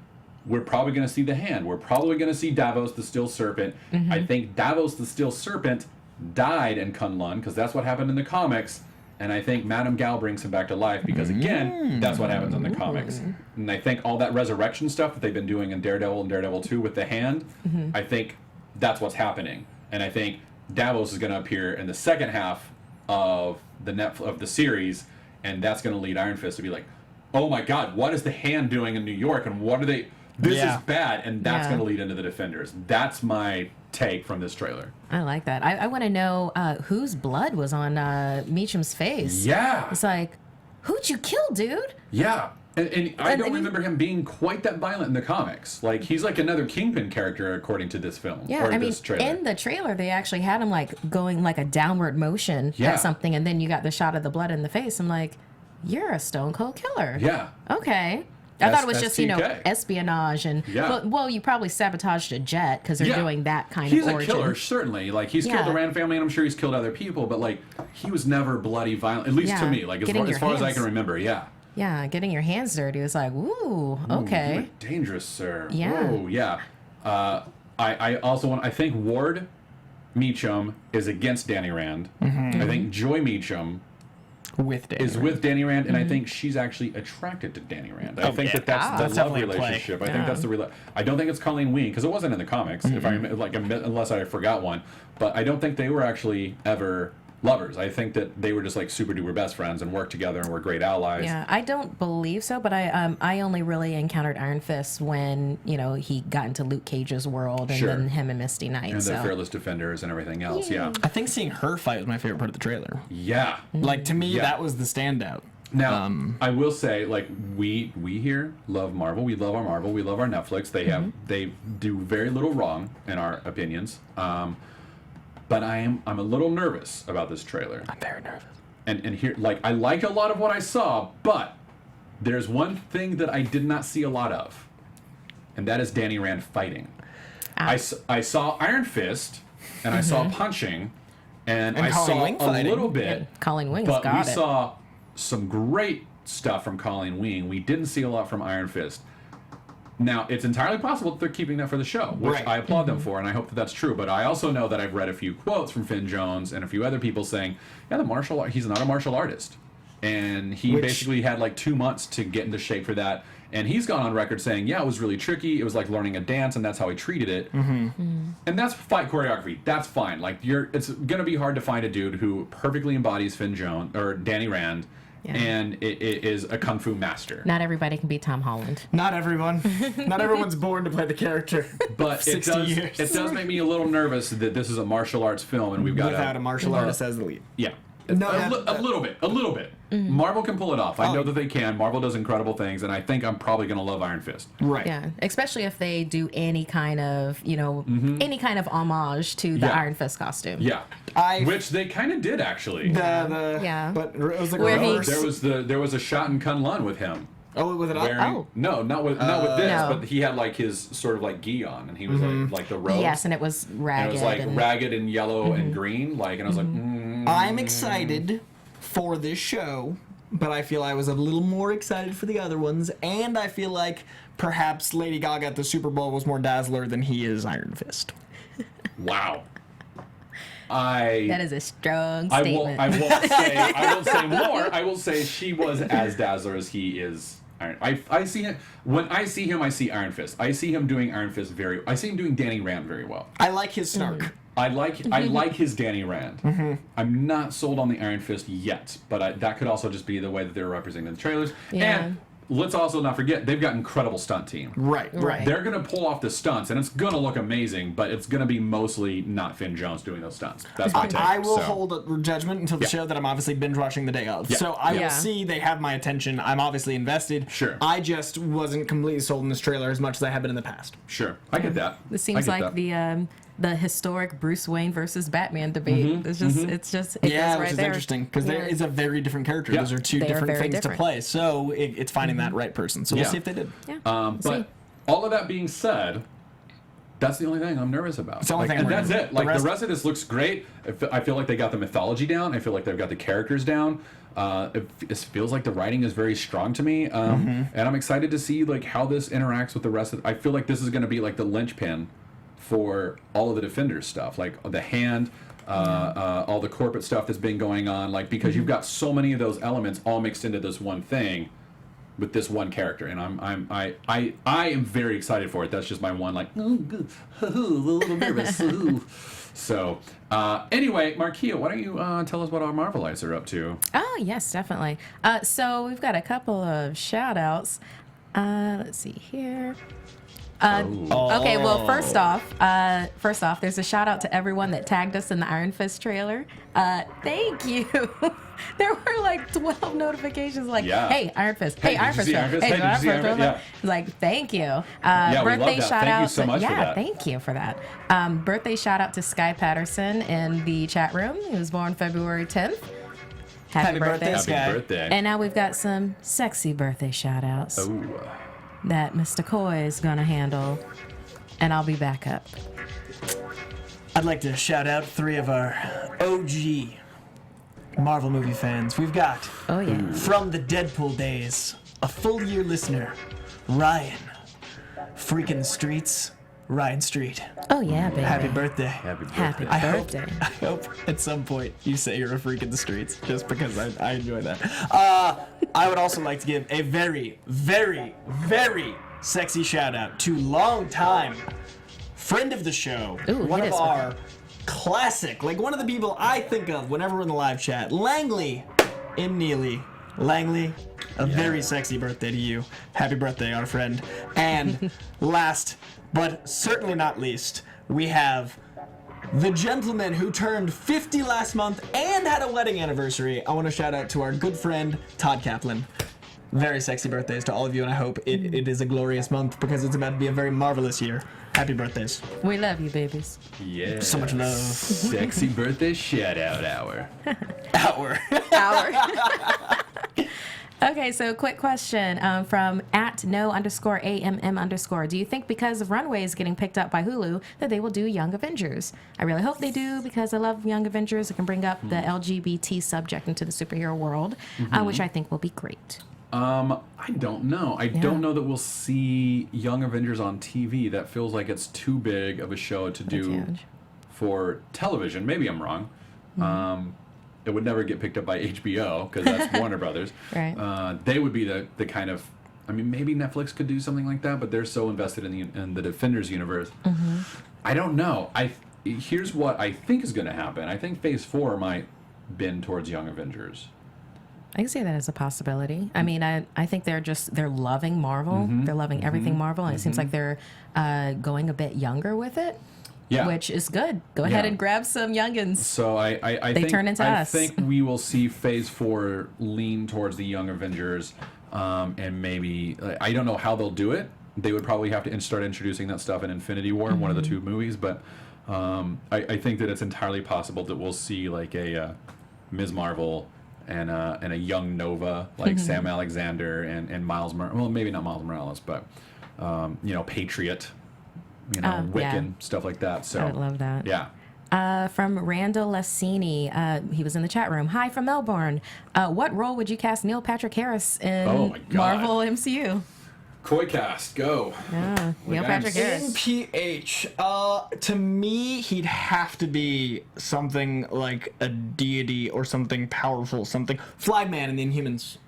we're probably going to see the Hand. We're probably going to see Davos the Steel Serpent. I think Davos the Steel Serpent died in Kunlun because that's what happened in the comics. And I think Madame Gao brings him back to life because, again, that's what happens in the comics. And I think all that resurrection stuff that they've been doing in Daredevil and Daredevil 2 with the Hand, I think that's what's happening. And I think Davos is going to appear in the second half of the series, and that's going to lead Iron Fist to be like, oh my God, what is the Hand doing in New York? And what are they... This is bad, and that's going to lead into the Defenders. That's my take from this trailer. I like that. I want to know whose blood was on Meachum's face. Yeah. It's like, who'd you kill, dude? Yeah. And I don't remember him being quite that violent in the comics. Like, he's like another Kingpin character, according to this film. Yeah, or I mean, this trailer. in the trailer, they actually had him, like, going, like, a downward motion at something, and then you got the shot of the blood in the face. I'm like, you're a stone cold killer. Yeah. Okay. I thought it was just, STK. espionage and, well, you probably sabotaged a jet because they're doing that kind of origin. He's a killer, certainly. Like, he's killed the Rand family, and I'm sure he's killed other people, but, like, he was never bloody violent, at least to me, like, as far as I can remember, Yeah, getting your hands dirty was like, ooh, okay. You are dangerous, sir. Yeah. Whoa, yeah. I also I think Ward Meacham is against Danny Rand. I think Joy Meacham is with Danny Rand, and I think she's actually attracted to Danny Rand. I think that's the love relationship. I think that's the I don't think it's Colleen Wing, because it wasn't in the comics, if I unless I forgot one. But I don't think they were actually ever lovers. I think that they were just like super duper best friends and worked together and were great allies. Yeah, I don't believe so, but I only really encountered Iron Fist when, he got into Luke Cage's world, and then him and Misty Knight. And the Fearless Defenders and everything else, I think seeing her fight was my favorite part of the trailer. Yeah. Like, to me, that was the standout. Now, I will say, like, we here love Marvel. We love our Marvel. We love our Netflix. They do very little wrong, in our opinions. But I'm a little nervous about this trailer. I'm very nervous. And here, like, I liked a lot of what I saw, but there's one thing that I did not see a lot of, and that is Danny Rand fighting. I saw Iron Fist, and I saw punching, and I saw a little bit. Yeah, Colleen Wing's but got we it. saw some great stuff from Colleen Wing. We didn't see a lot from Iron Fist. Now, it's entirely possible that they're keeping that for the show, which I applaud them for, and I hope that that's true. But I also know that I've read a few quotes from Finn Jones and a few other people saying, he's not a martial artist. And he basically had like 2 months to get into shape for that. And he's gone on record saying, it was really tricky. It was like learning a dance, and that's how he treated it. And that's fight choreography. That's fine. Like, it's going to be hard to find a dude who perfectly embodies Finn Jones or Danny Rand. Yeah. And it is a kung fu master. Not everybody can be Tom Holland. Not everyone. Not everyone's born to play the character. But it does make me a little nervous that this is a martial arts film, and we've got without a martial artist as the lead. Yeah. No, a little bit. Mm-hmm. Marvel can pull it off. I know that they can. Marvel does incredible things, and I think I'm probably going to love Iron Fist. Right. Yeah, especially if they do any kind of, any kind of homage to the Iron Fist costume. Yeah. Which they kind of did, actually. Yeah. But it was like there was a shot in Kunlun with him. Oh, with it on? No, not with this, but he had like his sort of like gi on, and he was like the robes. Yes, and it was ragged. And it was like ragged and yellow and green, like, and I was like, I'm excited for this show, but I feel I was a little more excited for the other ones, and I feel like perhaps Lady Gaga at the Super Bowl was more Dazzler than he is Iron Fist. Wow. That is a strong statement. I won't say more. I will say she was as Dazzler as he is. I see him when I see him. I see Iron Fist. I see him doing Iron Fist I see him doing Danny Rand very well. I like his snark. I like his Danny Rand. I'm not sold on the Iron Fist yet, but that could also just be the way that they're representing the trailers. Yeah. And let's also not forget, they've got incredible stunt team. Right. They're going to pull off the stunts, and it's going to look amazing, but it's going to be mostly not Finn Jones doing those stunts. That's my take. I will hold a judgment until the show that I'm obviously binge watching the day of. Yeah. So I will see they have my attention. I'm obviously invested. Sure. I just wasn't completely sold in this trailer as much as I have been in the past. Sure. I get that. This seems like the historic Bruce Wayne versus Batman debate. It goes right there. Which is interesting because there is a very different character. Those are two different things to play. So it's finding that right person. So we'll see if they did. Yeah. But all of that being said, that's the only thing I'm nervous about. It's the only thing and that's it. Like, the rest of this looks great. I feel like they got the mythology down. I feel like they've got the characters down. It feels like the writing is very strong to me. And I'm excited to see like how this interacts with the rest of I feel like this is going to be like the linchpin for all of the Defenders stuff, like the Hand, all the corporate stuff that's been going on, like, because you've got so many of those elements all mixed into this one thing with this one character, and I am very excited for it. That's just my one, like, a little nervous. So anyway, Markia, why don't you tell us what our Marvellites are up to? Oh yes, definitely. So we've got a couple of shout outs. Let's see here. Okay, well, first off, there's a shout out to everyone that tagged us in the Iron Fist trailer. Thank you. There were like 12 notifications like, hey, Iron Fist. Hey, Iron Fist. Hey, Iron Fist. Yeah. Like, thank you. Yeah, we love birthday that. shout Thank out. you so much for that. Thank you for that. Birthday shout out to Sky Patterson in the chat room. He was born February 10th. Happy birthday, Happy Sky. birthday. And now we've got some sexy birthday shout outs that Mr. Coy is going to handle. And I'll be back up. I'd like to shout out 3 of our OG Marvel movie fans. We've got, from the Deadpool days, a full year listener, Ryan. Freaking the streets, Ryan Street. Oh, yeah, baby. Happy birthday. Happy birthday. I hope at some point you say you're a freak in the streets, just because I enjoy that. I would also like to give a very, very, very sexy shout out to longtime friend of the show, one of our classic, like one of the people I think of whenever we're in the live chat, Langley M. Neely. Langley, a very sexy birthday to you. Happy birthday, our friend. And last, but certainly not least, we have the gentleman who turned 50 last month and had a wedding anniversary. I want to shout out to our good friend, Todd Kaplan. Very sexy birthdays to all of you, and I hope it is a glorious month because it's about to be a very marvelous year. Happy birthdays. We love you, babies. Yeah. So much love. Sexy birthday shout out hour. Okay, so quick question from @no_AMM_. Do you think because of Runaways getting picked up by Hulu that they will do Young Avengers? I really hope they do because I love Young Avengers. It can bring up the LGBT subject into the superhero world, which I think will be great. I don't know. I don't know that we'll see Young Avengers on TV. That feels like it's too big of a show to do for television. Maybe I'm wrong. It would never get picked up by HBO because that's Warner Brothers. Right. They would be the kind of, I mean, maybe Netflix could do something like that, but they're so invested in the Defenders universe. I don't know. Here's what I think is going to happen. I think Phase 4 might bend towards Young Avengers. I can see that as a possibility. I mean, I think they're loving Marvel. They're loving everything Marvel, and it seems like they're going a bit younger with it. Yeah. Which is good. Go ahead and grab some youngins. So I think, turn into us. I think we will see Phase 4 lean towards the Young Avengers, and maybe I don't know how they'll do it. They would probably have to start introducing that stuff in Infinity War, one of the 2 movies. But I think that it's entirely possible that we'll see like a Ms. Marvel and a young Nova like Sam Alexander and Miles well, maybe not Miles Morales, but Patriot. Wiccan, stuff like that. So I would love that. Yeah. From Randall Lassini, he was in the chat room. Hi from Melbourne. What role would you cast Neil Patrick Harris in Marvel MCU? Koi cast, go. Yeah, Neil Patrick Harris. NPH. To me, he'd have to be something like a deity or something powerful, something. Flagman in the Inhumans.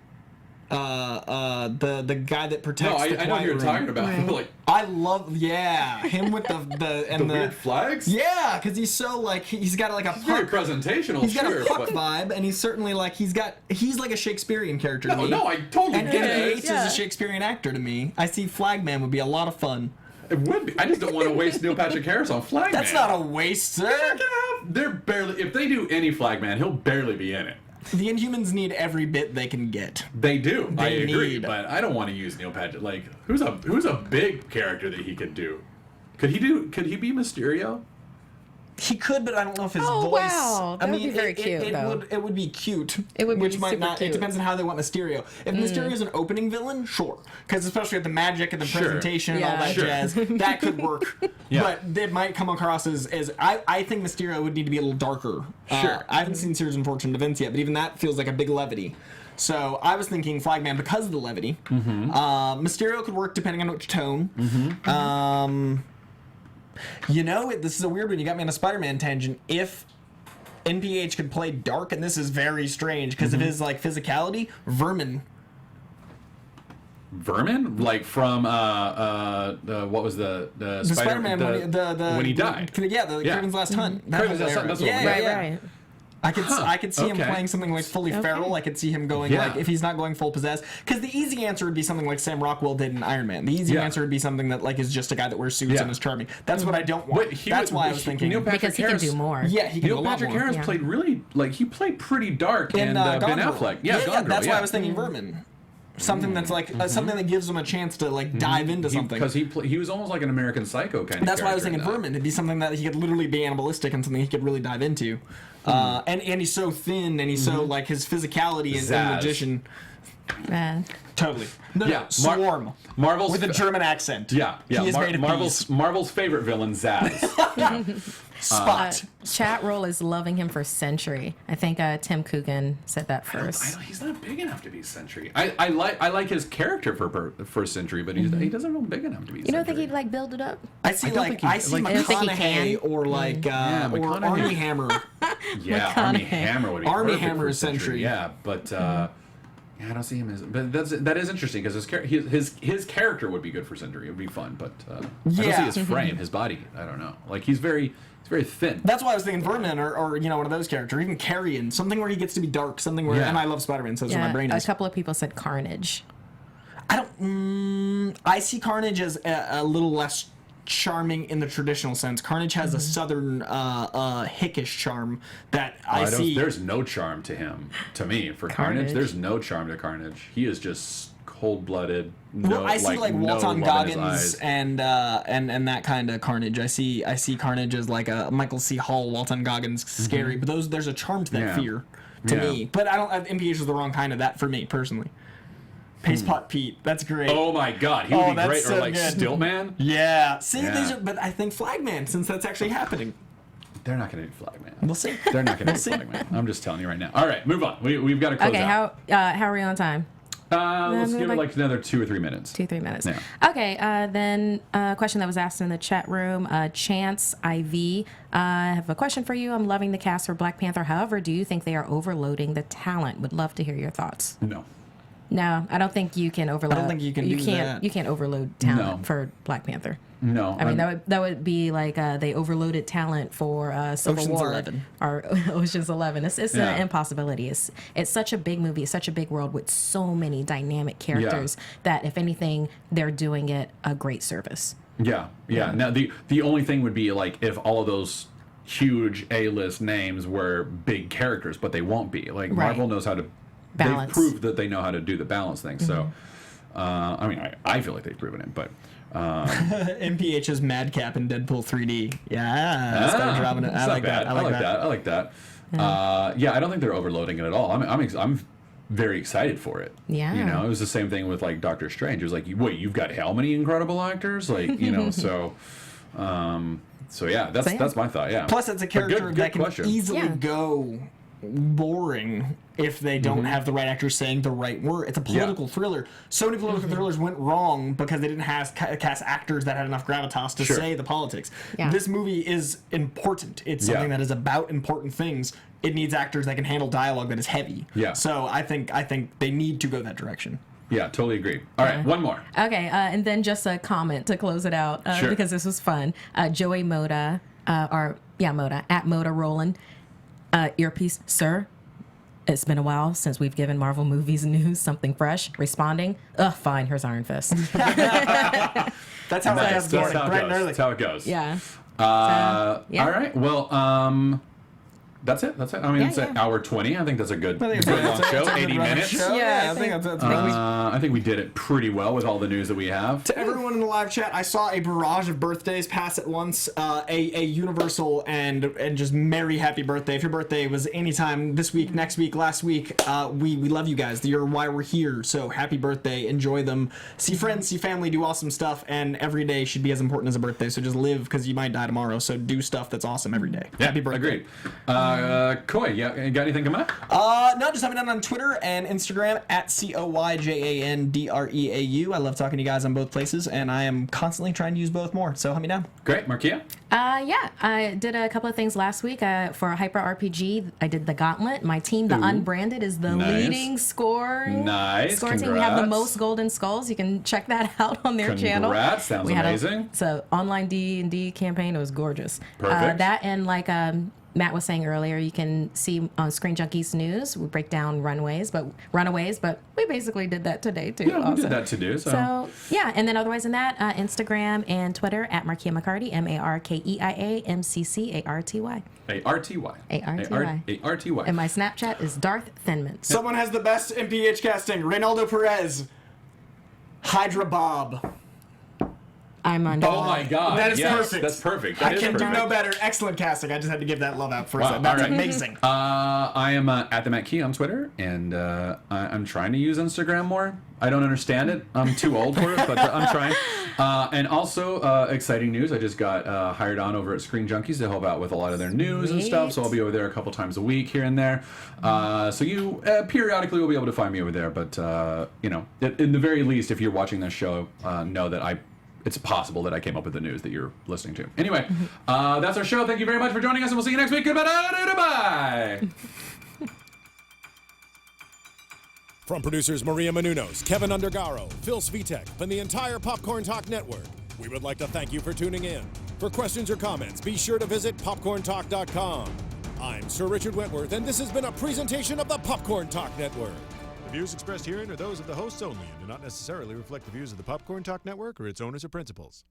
The guy that protects. I know what you're talking about. Right. Like, I love him with the weird flags. Yeah, because he's so like he's got like a puck, very presentational. He's got a puck vibe, and he's certainly like he's like a Shakespearean character to me. No, I totally and get it. NPH is a Shakespearean actor to me. I see Flagman would be a lot of fun. It would be. I just don't want to waste Neil Patrick Harris on Flagman. That's not a waste, sir. They're barely. If they do any Flagman, he'll barely be in it. The Inhumans need every bit they can get. They do. I agree, but I don't want to use Neil Patrick. Like, who's a big character that he could do? Could he be Mysterio? He could, but I don't know if his voice. Wow. That would be very cute, though. It would be cute. It would be which might super not. cute. It depends on how they want Mysterio. If Mysterio's an opening villain, sure, because especially with the magic and the presentation and all that jazz, that could work. But it might come across as I think Mysterio would need to be a little darker. Sure. I haven't seen Series of Fortune events yet, but even that feels like a big levity. So I was thinking Flagman because of the levity. Mysterio could work depending on which tone. This is a weird one. You got me on a Spider-Man tangent. If NPH could play Dark, and this is very strange because of his like physicality, Vermin. Vermin? Like from what was the Spider-Man when he died? Kraven's Last Hunt. Kraven's Last Hunt. That's what Right. I could see him playing something like fully feral. I could see him going like, if he's not going full possessed, because the easy answer would be something like Sam Rockwell did in Iron Man. The easy answer would be something that like is just a guy that wears suits and is charming. That's what I don't want. That's why I was thinking because he can do more. Yeah, he can do a lot more. Neil Patrick Harris played really he played pretty dark in Ben Affleck. Yeah, that's why I was thinking Vermin. Something that's like something that gives him a chance to like dive into something. Because he was almost like an American Psycho kind of. That's why I was thinking Vermin. It'd be something that he could literally be animalistic and something he could really dive into. And he's so thin and he's so like his phazicality and magician. Man. Totally. Swarm. Marvel's with a German accent. Yeah. He is made of Marvel's favorite villain, Zaz. Spot. Chat roll is loving him for Sentry. I think Tim Coogan said that first. He's not big enough to be Sentry. I like his character for Sentry, but he doesn't look big enough to be Sentry. You don't think he'd like build it up? I see McConaughey or like or Armie Hammer. Yeah, Armie Hammer would be Armie perfect Hammer for is Sentry. Yeah, but I don't see him as. But that is interesting because his character would be good for Sentry. It would be fun, but I don't see his frame, his body. I don't know. Like he's very thin. That's why I was thinking Vermin or one of those characters, even Carrion, something where he gets to be dark, something where. And I love Spider-Man, so that's what my brain is. A couple of people said Carnage. I see Carnage as a little less charming in the traditional sense. Carnage has a southern hickish charm that I see. There's no charm to him. To me, for Carnage, there's no charm to Carnage. He is just cold-blooded. I see like Walton Goggins and that kind of Carnage. I see Carnage as like a Michael C. Hall, Walton Goggins, scary. But there's a charm to that fear to me. But I don't. MPH is the wrong kind of that for me personally. Paste Pot Pete, that's great. Oh my God, he would be great. So or like good. Stillman. Yeah. See, but I think Flagman, since that's actually happening. They're not going to do Flagman. We'll see. They're not going to do Flagman. I'm just telling you right now. All right, move on. We've got to close out. How are we on time? Let's give it like another 2 or 3 minutes. 2-3 minutes. Yeah. Okay, then a question that was asked in the chat room. Chance IV, I have a question for you. I'm loving the cast for Black Panther. However, do you think they are overloading the talent? Would love to hear your thoughts. No, I don't think you can overload. I don't think you can do that. You can't overload talent for Black Panther. No, I mean that would be like they overloaded talent for Civil Ocean's War 11. or Ocean's 11. It's an impossibility. It's such a big movie. It's such a big world with so many dynamic characters that if anything, they're doing it a great service. Yeah. Now the only thing would be like if all of those huge A-list names were big characters, but they won't be. Like Marvel knows how to. Balance. They've proved that they know how to do the balance thing. So, I mean, I feel like they've proven it, but. MPH's Madcap in Deadpool 3D. Yeah. I like that. I like that. Yeah, I don't think they're overloading it at all. I'm very excited for it. Yeah. You know, it was the same thing with like Doctor Strange. It was like, wait, you've got how many incredible actors? Like, you know, so yeah, that's my thought. Yeah. Plus, it's a character that can easily go boring if they don't have the right actors saying the right word. It's a political thriller. So many political thrillers went wrong because they didn't cast actors that had enough gravitas to say the politics. Yeah. This movie is important. It's something that is about important things. It needs actors that can handle dialogue that is heavy. Yeah. So I think they need to go that direction. Yeah, totally agree. All right, one more. Okay, and then just a comment to close it out because this was fun. Joey Moda, Moda at Moda Roland. Earpiece, sir. It's been a while since we've given Marvel movies news, something fresh. Responding, fine, here's Iron Fist. That's how it goes. That's how it goes. Yeah. All right. Well, that's it. I mean, it's an hour 20. I think that's a good long show. 80 minutes. Yeah, I think that's I think we did it pretty well with all the news that we have. To everyone in the live chat, I saw a barrage of birthdays pass at once. A universal and just merry happy birthday. If your birthday was anytime this week, next week, last week, we love you guys. You're why we're here. So happy birthday. Enjoy them. See friends, see family, do awesome stuff. And every day should be as important as a birthday. So just live because you might die tomorrow. So do stuff that's awesome every day. Yeah, happy birthday. Agreed. Coy, you got anything coming up? No, just having it on Twitter and Instagram at COYJANDREAU. I love talking to you guys on both places, and I am constantly trying to use both more. So help me down. Great, Markia. I did a couple of things last week for Hyper RPG. I did the Gauntlet. My team, the Unbranded, is the leading scoring team. We have the most golden skulls. You can check that out on their channel. Congrats, sounds amazing. It's an online D&D campaign. It was gorgeous. Perfect. That and like Matt was saying earlier, you can see on Screen Junkies News, we break down Runaways, but we basically did that today too. Yeah, we did that today. So yeah, and then otherwise in that, Instagram and Twitter at Markia McCarty, MarkeiaMcCarty. ARTY. And my Snapchat is Darth Thinman. Someone has the best MPH casting. Reynaldo Perez. Hydra Bob. I'm on. Oh my God! That is perfect. That's perfect. I can do no better. Excellent casting. I just had to give that love out for a second. That's amazing. I am at the Matt Key on Twitter, and I'm trying to use Instagram more. I don't understand it. I'm too old for it, but I'm trying. And also, exciting news. I just got hired on over at Screen Junkies to help out with a lot of their news and stuff. So I'll be over there a couple times a week here and there. So you periodically will be able to find me over there. But in the very least, if you're watching this show, know that it's possible that I came up with the news that you're listening to. Anyway, that's our show. Thank you very much for joining us, and we'll see you next week. Goodbye. From producers Maria Menounos, Kevin Undergaro, Phil Svitek, and the entire Popcorn Talk Network, we would like to thank you for tuning in. For questions or comments, be sure to visit popcorntalk.com. I'm Sir Richard Wentworth, and this has been a presentation of the Popcorn Talk Network. The views expressed herein are those of the hosts only and do not necessarily reflect the views of the Popcorn Talk Network or its owners or principals.